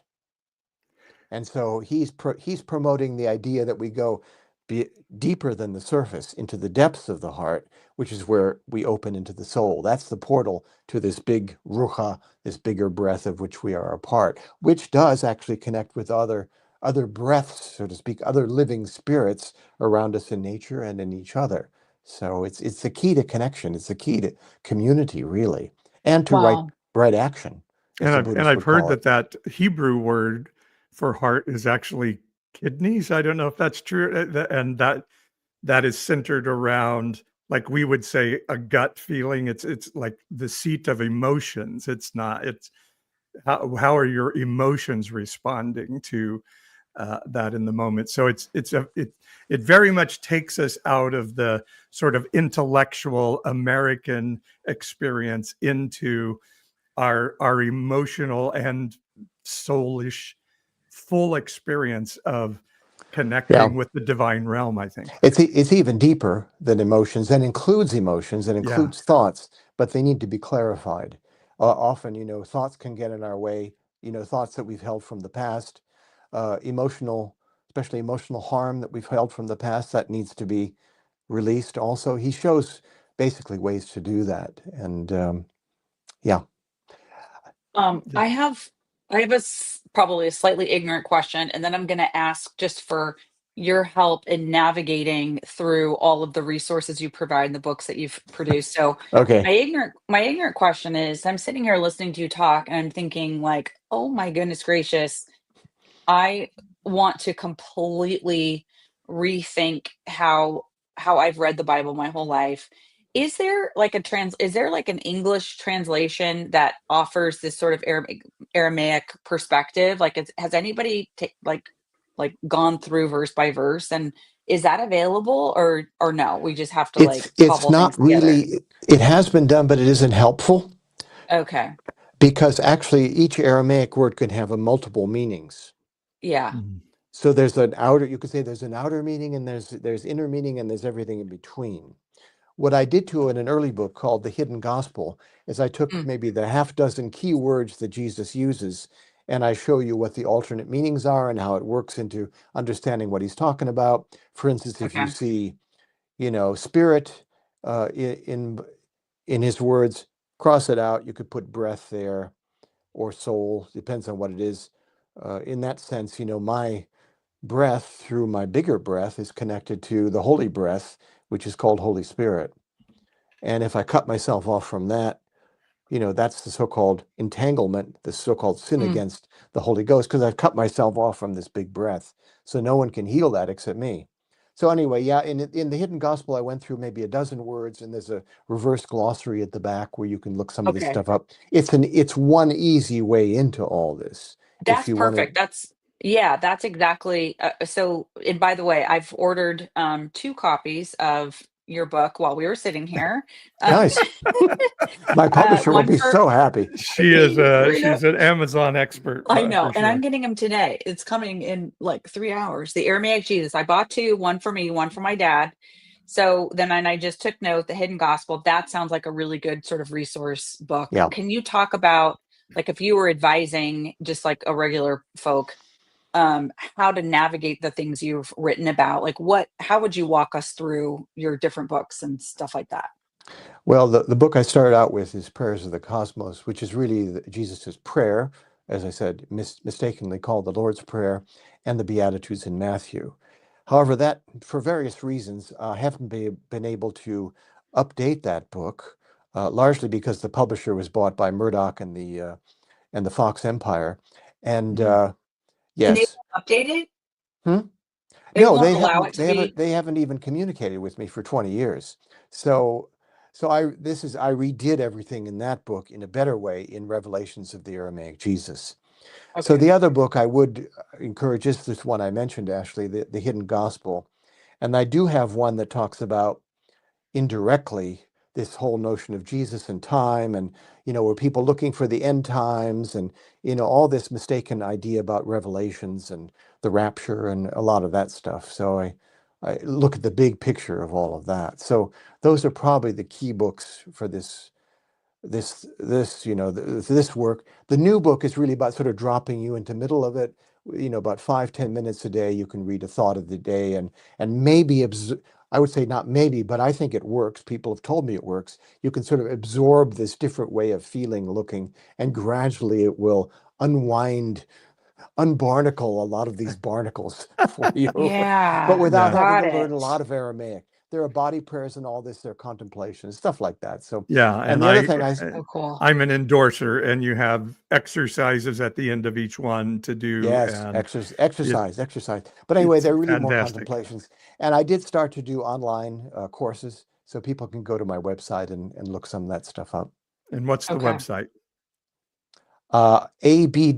And so he's promoting the idea that we go deeper than the surface into the depths of the heart, which is where we open into the soul. That's the portal to this big rucha, this bigger breath of which we are a part, which does actually connect with other breaths, so to speak, other living spirits around us in nature and in each other. So it's the key to connection. It's the key to community, really, and to Wow. right action, as the Buddhists I've would heard call it. that Hebrew word for heart is actually kidneys. I don't know if that's true, and that is centered around, like we would say, a gut feeling. It's like the seat of emotions. It's not. It's how are your emotions responding to that in the moment. So it very much takes us out of the sort of intellectual American experience into our emotional and soulish full experience of connecting with the divine realm, I think. It's even deeper than emotions and includes emotions and Yeah. includes thoughts, but they need to be clarified. Often, thoughts can get in our way, thoughts that we've held from the past, especially emotional harm that we've held from the past, that needs to be released also. He shows basically ways to do that. And yeah. I have probably a slightly ignorant question, and then I'm going to ask just for your help in navigating through all of the resources you provide in the books that you've produced. So Okay. my ignorant question is, I'm sitting here listening to you talk, and I'm thinking like, oh my goodness gracious, I want to completely rethink how I've read the Bible my whole life. Is there like an English translation that offers this sort of Aramaic perspective? Like, has anybody gone through verse by verse, and is that available, or no? We just have to like It's cobble not things together. really, it has been done, but it isn't helpful Okay. because actually each Aramaic word can have a multiple meanings. Yeah. Mhm. So you could say there's an outer meaning and there's inner meaning and there's everything in between. What I did in an early book called The Hidden Gospel is I took Mm, maybe the half dozen key words that Jesus uses and I show you what the alternate meanings are and how it works into understanding what he's talking about. For instance, if you okay. see, spirit in his words, cross it out. You could put breath there or soul, depends on what it is. In that sense, my breath through my bigger breath is connected to the holy breath, which is called Holy Spirit. And if I cut myself off from that, that's the so-called entanglement, the so-called sin Mm, against the Holy Ghost, because I've cut myself off from this big breath. So no one can heal that except me. So anyway, yeah, in the Hidden Gospel, I went through maybe a dozen words, and there's a reverse glossary at the back where you can look some of this okay. stuff up. It's one easy way into all this. If That's you want to, perfect. Yeah, that's exactly. So, and by the way, I've ordered 2 copies of your book while we were sitting here. Uh, nice. My publisher will one be for so happy. I know, She's an Amazon expert, I know, for and I'm sure. getting them today. It's coming in like 3 hours. The Aramaic Jesus. I bought 2, one for me, one for my dad. So then, and I just took note. The Hidden Gospel. That sounds like a really good sort of resource book. Yeah. Can you talk about, like, if you were advising just like a regular folk, how to navigate the things you've written about. Like how would you walk us through your different books and stuff like that? Well, the book I started out with is Prayers of the Cosmos, which is really Jesus's prayer, as I said, mistakenly called the Lord's Prayer, and the Beatitudes in Matthew. However, that, for various reasons, I haven't been able to update that book, largely because the publisher was bought by Murdoch and the Fox Empire. And And they yes. won't update it? Hmm? They No, won't allow it to they haven't be. they haven't even communicated with me for 20 years. So I redid everything in that book in a better way in Revelations of the Aramaic Jesus. So Okay. the other book I would encourage is this one I mentioned, Ashley, the Hidden Gospel. And I do have one that talks about indirectly this whole notion of Jesus and time, and were people looking for the end times, and all this mistaken idea about revelations and the rapture and a lot of that stuff. So I look at the big picture of all of that. So those are probably the key books for this work. The new book is really about sort of dropping you into middle of it. About 5-10 minutes a day you can read a thought of the day, and maybe I would say not maybe, but I think it works. People have told me it works. You can sort of absorb this different way of feeling, looking, and gradually it will unbarnacle a lot of these barnacles for you, but Yeah, without Yeah. having got to learn a it. lot of Aramaic. There are body prayers and all this, there are contemplations, stuff like that. So, Yeah, and and the other thing So cool. I'm an endorser, and you have exercises at the end of each one to do, yes, and exercise. But anyway, it's they're really more fantastic. contemplations. And I did start to do online courses, so people can go to my website and look some of that stuff up. And what's the Okay. website? abwoon.org.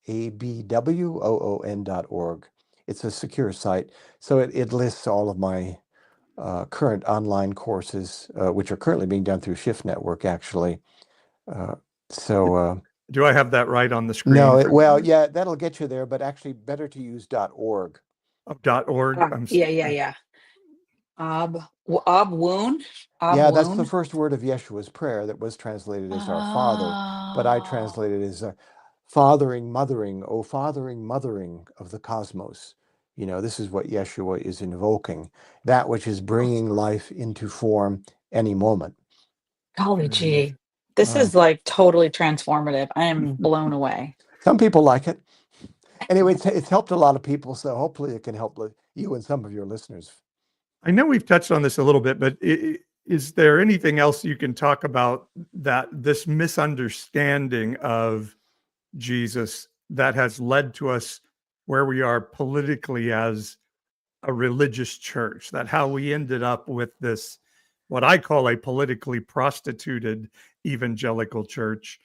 abwoon.org. It's a secure site, so it lists all of my current online courses, which are currently being done through Shift Network, actually. Do I have that right on the screen? No, well, yeah, that'll get you there, but actually better to use .org. .org. Yeah. Woon. Yeah, that's the Woon. first word of Yeshua's prayer that was translated as our Father, but I Oh, translated as fathering, mothering, oh fathering, mothering of the cosmos. This is what Yeshua is invoking, that which is bringing life into form any moment. golly And, gee. This Uh, is like totally transformative. I am blown away. some people like it. Anyway, it's helped a lot of people, so hopefully it can help you and some of your listeners. I know we've touched on this a little bit, but is there anything else you can talk about that this misunderstanding of Jesus that has led to us where we are politically as a religious church, that how we ended up with this, what I call a politically prostituted evangelical church?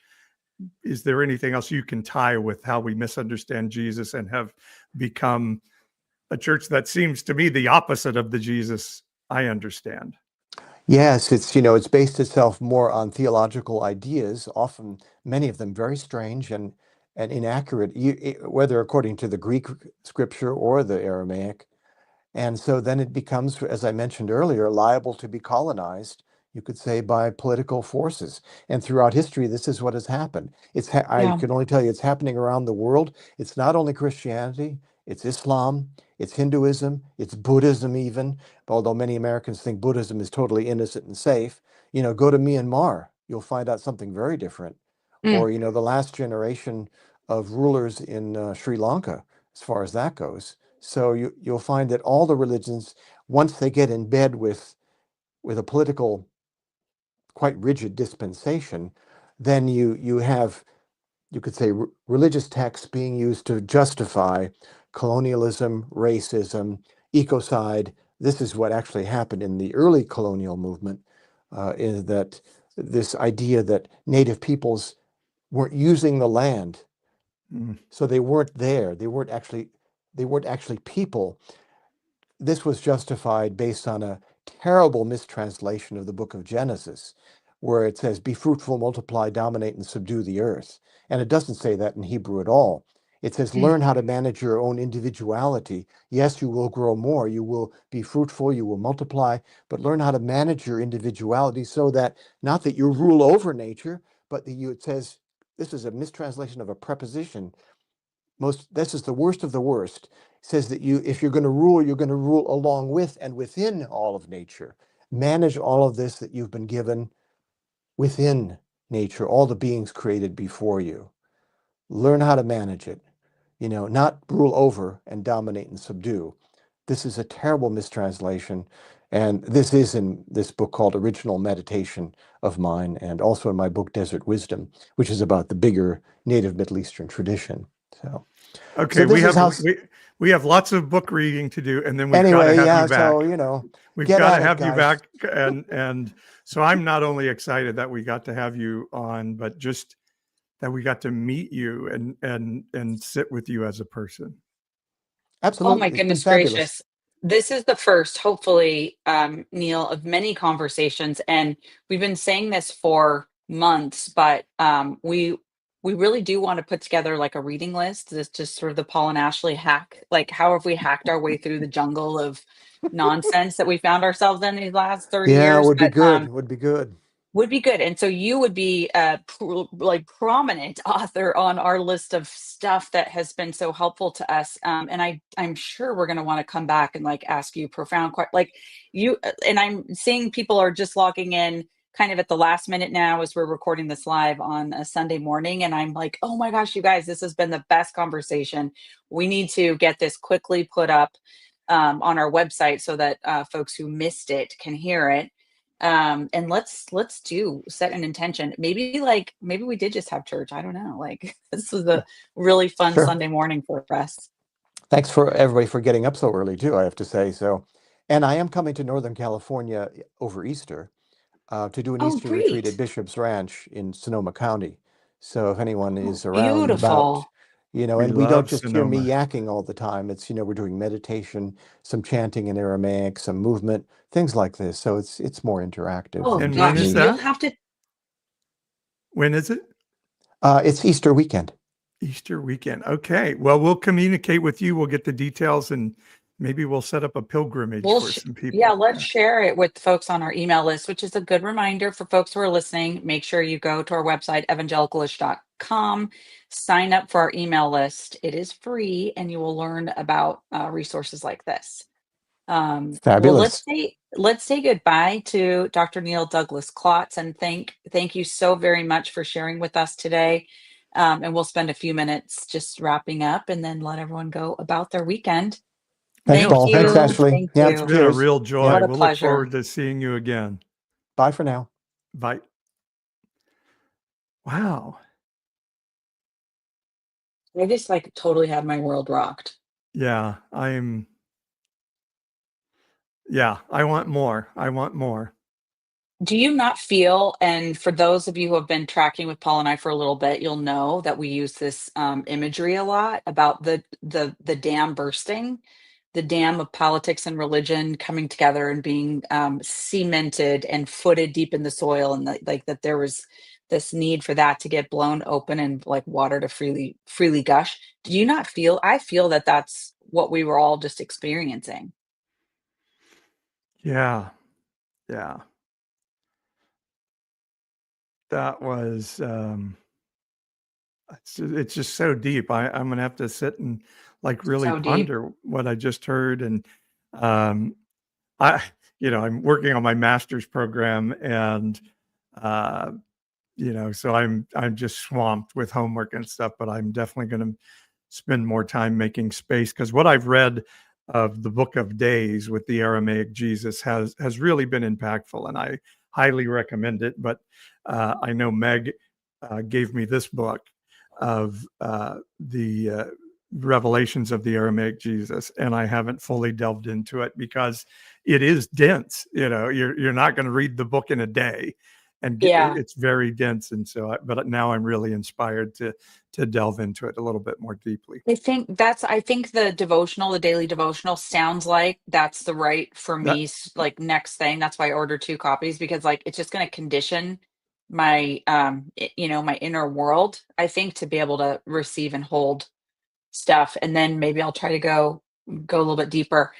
Is there anything else you can tie with how we misunderstand Jesus and have become a church that seems to me the opposite of the Jesus I understand? Yes, it's based itself more on theological ideas, often many of them very strange and inaccurate, whether according to the Greek scripture or the Aramaic. And so then it becomes, as I mentioned earlier, liable to be colonized, you could say, by political forces. And throughout history, this is what has happened. I Yeah. can only tell you it's happening around the world. It's not only Christianity, it's Islam, it's Hinduism, it's Buddhism even, although many Americans think Buddhism is totally innocent and safe. Go to Myanmar, you'll find out something very different. Mm. Or, the last generation of rulers in Sri Lanka, as far as that goes. So you'll find that all the religions, once they get in bed with a political, quite rigid dispensation, then you have, you could say, religious texts being used to justify colonialism, racism, ecocide. This is what actually happened in the early colonial movement, is that this idea that native peoples weren't using the land, so they weren't there. They weren't actually people. This was justified based on a terrible mistranslation of the book of Genesis, where it says, "Be fruitful, multiply, dominate, and subdue the earth." And it doesn't say that in Hebrew at all. It says, Mm. learn how to manage your own individuality. Yes, you will grow more, you will be fruitful, you will multiply, but learn how to manage your individuality so that, not that you rule over nature, but that it says, this is a mistranslation of a preposition, this is the worst of the worst. It says that if you're going to rule, you're going to rule along with and within all of nature. Manage all of this that you've been given within nature, all the beings created before you. Learn how to manage it, not rule over and dominate and subdue. This is a terrible mistranslation. And this is in this book called Original Meditation of mine, and also in my book, Desert Wisdom, which is about the bigger native Middle Eastern tradition. So, okay, we have lots of book reading to do, and then we've got to have you back. So, we've get got at to it, have you guys. back, and so I'm not only excited that we got to have you on, but just that we got to meet you and sit with you as a person. Absolutely. Oh my It's been goodness fabulous. gracious. This is the first, hopefully, Neil, of many conversations. And we've been saying this for months, but we really do want to put together like a reading list. This just sort of the Paul and Ashley hack. Like, how have we hacked our way through the jungle of nonsense that we found ourselves in these last 30 Yeah, years? would be But good. Would be good. would be good. And so you would be a like prominent author on our list of stuff that has been so helpful to us. And I'm sure we're going to want to come back and like ask you profound like you and I'm seeing people are just logging in kind of at the last minute now as we're recording this live on a Sunday morning. And I'm like, oh my gosh, you guys, this has been the best conversation. We need to get this quickly put up on our website so that folks who missed it can hear it. And let's set an intention. Maybe we did just have church. I don't know. Like this was a really fun Sure. Sunday morning for us. Thanks for everybody for getting up so early too, I have to say. So, and I am coming to Northern California over Easter to do an Oh, Easter retreat great. at Bishop's Ranch in Sonoma County. So if anyone Oh, is around and about, beautiful. We and we don't love just hear me Sonoma. yakking all the time. It's, we're doing meditation, some chanting in Aramaic, some movement, things like this. So it's more interactive. Oh And gosh, when is you'll that? have to. When is it? It's Easter weekend. Easter weekend. Okay. Well, we'll communicate with you. We'll get the details, and maybe we'll set up a pilgrimage We'll for some people. yeah, let's share it with folks on our email list, which is a good reminder for folks who are listening. Make sure you go to our website, evangelicalish.com, sign up for our email list. It is free, and you will learn about resources like this. Well, Fabulous. let's say goodbye to Dr. Neil Douglas-Klotz, and thank you so very much for sharing with us today. And we'll spend a few minutes just wrapping up, and then let everyone go about their weekend. Thanks, Thank Paul. Thanks, you. Ashley. Thank Yeah, It's you. been a cheers. real joy. What a We'll look pleasure. forward to seeing you again. Bye for now. Bye. Wow. I just like totally had my world rocked. Yeah, I want more. I want more. Do you not feel, and for those of you who have been tracking with Paul and I for a little bit, you'll know that we use this imagery a lot about the dam bursting, the dam of politics and religion coming together and being cemented and footed deep in the soil, and that there was this need for that to get blown open and like water to freely gush. Do you not feel? I feel that that's what we were all just experiencing. Yeah. Yeah. That was it's just so deep. I'm gonna have to sit and like really So deep. ponder what I just heard. And I'm working on my master's program, and so I'm just swamped with homework and stuff, but I'm definitely going to spend more time making space, because what I've read of the Book of Days with the Aramaic Jesus has really been impactful, and I highly recommend it. But I know Meg gave me this book of the revelations of the Aramaic Jesus, and I haven't fully delved into it because it is dense. You're not going to read the book in a day, and Yeah. it's very dense. And so, but now I'm really inspired to delve into it a little bit more deeply. I think the daily devotional sounds like that's the right for me, like next thing. That's why I ordered 2 copies, because like it's just going to condition my my inner world, I think, to be able to receive and hold stuff. And then maybe I'll try to go a little bit deeper.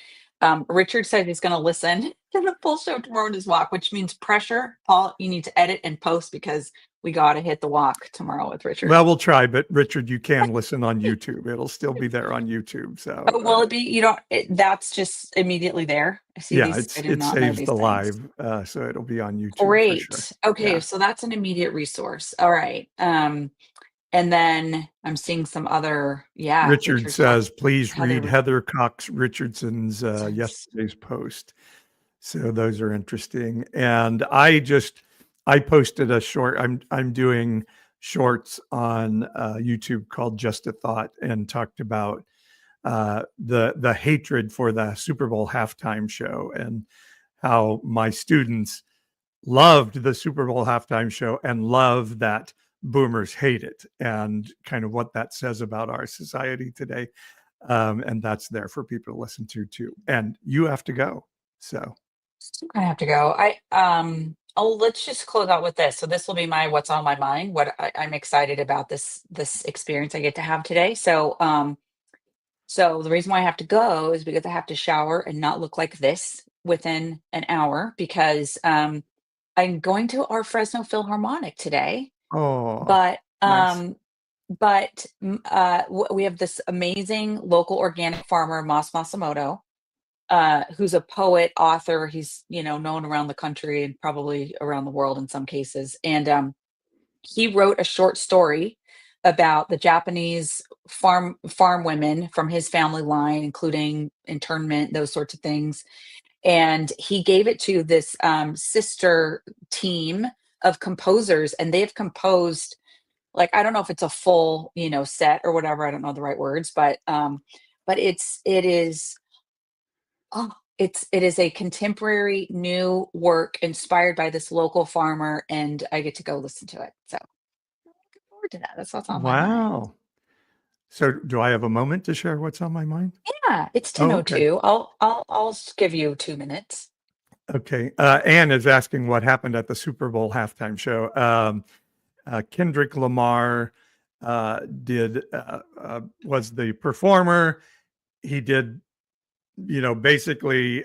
Richard said he's going to listen to the full show tomorrow in his walk, which means pressure. Paul, you need to edit and post, because we got to hit the walk tomorrow with Richard. Well, we'll try, but Richard, you can listen on YouTube. It'll still be there on YouTube. So, Oh, will it be? That's just immediately there. I see yeah, these. I do it not know saves these the things. live, so it'll be on YouTube for sure. Great. Okay, Yeah. so that's an immediate resource. All right. And then I'm seeing some other, Richard Richard talk, says, please read Heather. Heather Cox Richardson's Richardson's. yesterday's post. So those are interesting. And I posted a short. I'm doing shorts on YouTube called Just a Thought, and talked about the hatred for the Super Bowl halftime show, and how my students loved the Super Bowl halftime show and love that boomers hate it, and kind of what that says about our society today. And that's there for people to listen to too. And you have to go. So I have to go. Let's just close out with this. So this will be my what's on my mind. What I'm excited about this experience I get to have today. So so the reason why I have to go is because I have to shower and not look like this within an hour, because I'm going to our Fresno Philharmonic today. oh, But nice. we have this amazing local organic farmer, Mas Masamoto, who's a poet, author. He's known around the country and probably around the world in some cases. And he wrote a short story about the Japanese farm women from his family line, including internment, those sorts of things. And he gave it to this sister team of composers, and they've composed, like, I don't know if it's a full set or whatever, I don't know the right words, but it is a contemporary new work inspired by this local farmer, and I get to go listen to it. So I'm looking forward to that. That's what's on my mind. Wow. So do I have a moment to share what's on my mind? Yeah, it's Oh, okay. 10:02. I'll give you 2 minutes. Okay. Anne is asking what happened at the Super Bowl halftime show. Kendrick Lamar was the performer. He did, basically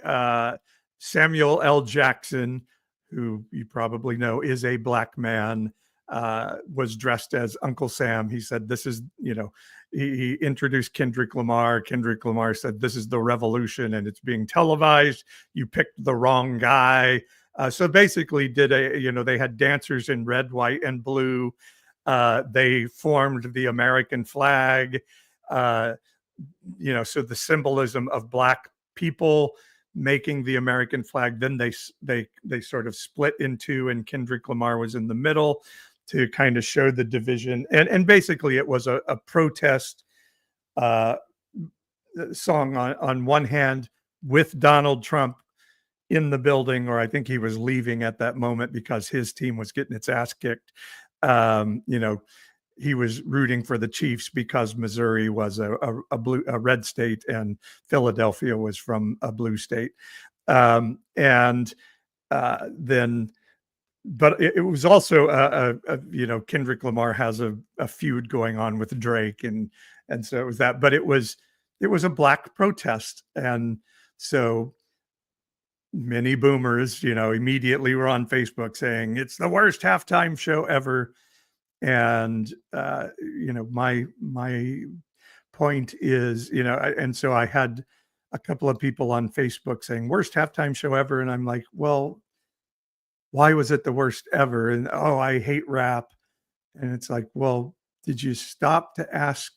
Samuel L. Jackson, who you probably know is a black man, was dressed as Uncle Sam. He said, this is, he introduced Kendrick Lamar. Kendrick Lamar said, this is the revolution and it's being televised. You picked the wrong guy. So basically they had dancers in red, white, and blue. They formed the American flag. So the symbolism of black people making the American flag, then they sort of split in two, and Kendrick Lamar was in the middle to kind of show the division. And basically it was a protest song on one hand, with Donald Trump in the building, or I think he was leaving at that moment because his team was getting its ass kicked. He was rooting for the Chiefs because Missouri was a red state and Philadelphia was from a blue state. But it was also Kendrick Lamar has a feud going on with Drake, and so it was that. But it was a black protest, and so many boomers, immediately were on Facebook saying it's the worst halftime show ever. And my point is, and so I had a couple of people on Facebook saying worst halftime show ever, and I'm like, well, why was it the worst ever? And I hate rap. And it's like, well, did you stop to ask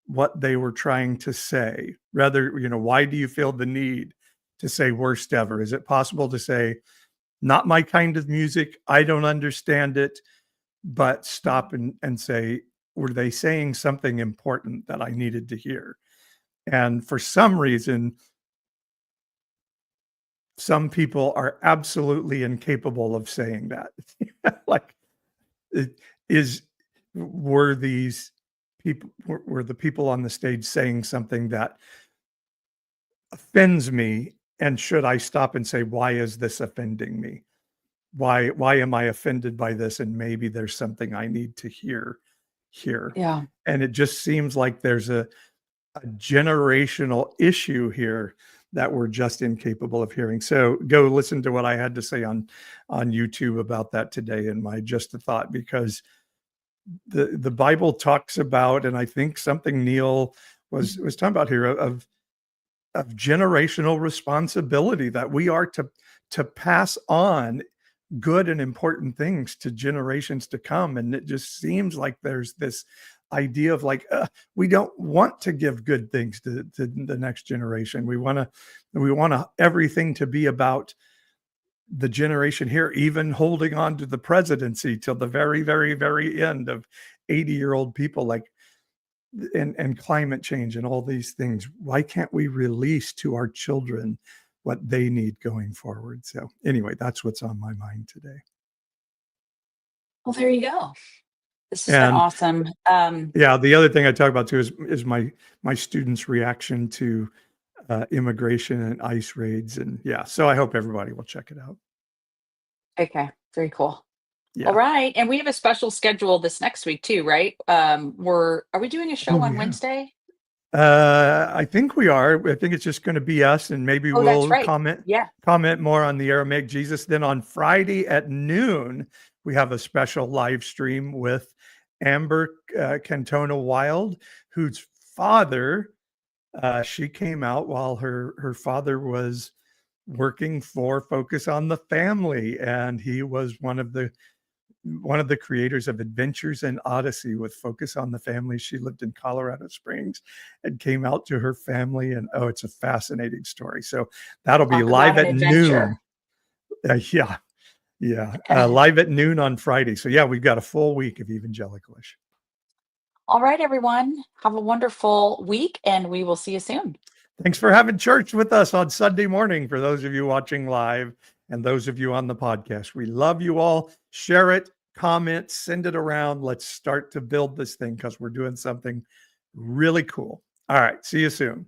what they were trying to say? Rather, why do you feel the need to say worst ever? Is it possible to say, not my kind of music, I don't understand it, but stop and say, were they saying something important that I needed to hear? And for some reason, some people are absolutely incapable of saying that. Like, were these people, were the people on the stage saying something that offends me? And should I stop and say, why is this offending me? Why am I offended by this? And maybe there's something I need to hear here. Yeah. And it just seems like there's a generational issue here that we're just incapable of hearing. So go listen to what I had to say on YouTube about that today in my Just a Thought, because the Bible talks about, and I think something Neil was talking about here, of generational responsibility, that we are to pass on good and important things to generations to come. And it just seems like there's this idea of like, we don't want to give good things to the next generation. We want everything to be about the generation here, even holding on to the presidency till the very, very, very end of 80-year-old people, like, and climate change and all these things. Why can't we release to our children what they need going forward? So anyway, that's what's on my mind today. Well, there you go. This has been And awesome. yeah, the other thing I talk about too is my students' reaction to immigration and ICE raids, and yeah, so I hope everybody will check it out. Okay, very cool. Yeah. All right, and we have a special schedule this next week too, right? Are we doing a show Oh, on yeah. Wednesday? I think we are. I think it's just going to be us, and maybe Oh, that's we'll right. comment Yeah. more on the Aramaic Jesus. Then on Friday at noon, we have a special live stream with Amber Cantona Wild, whose father, she came out while her father was working for Focus on the Family, and he was one of the creators of Adventures in Odyssey with Focus on the Family. She lived in Colorado Springs and came out to her family, and it's a fascinating story. So that'll be Talk live about at an noon. adventure. Live at noon on Friday. So yeah, we've got a full week of Evangelicalish. All right, everyone. Have a wonderful week, and we will see you soon. Thanks for having church with us on Sunday morning, for those of you watching live and those of you on the podcast. We love you all. Share it, comment, send it around. Let's start to build this thing, because we're doing something really cool. All right. See you soon.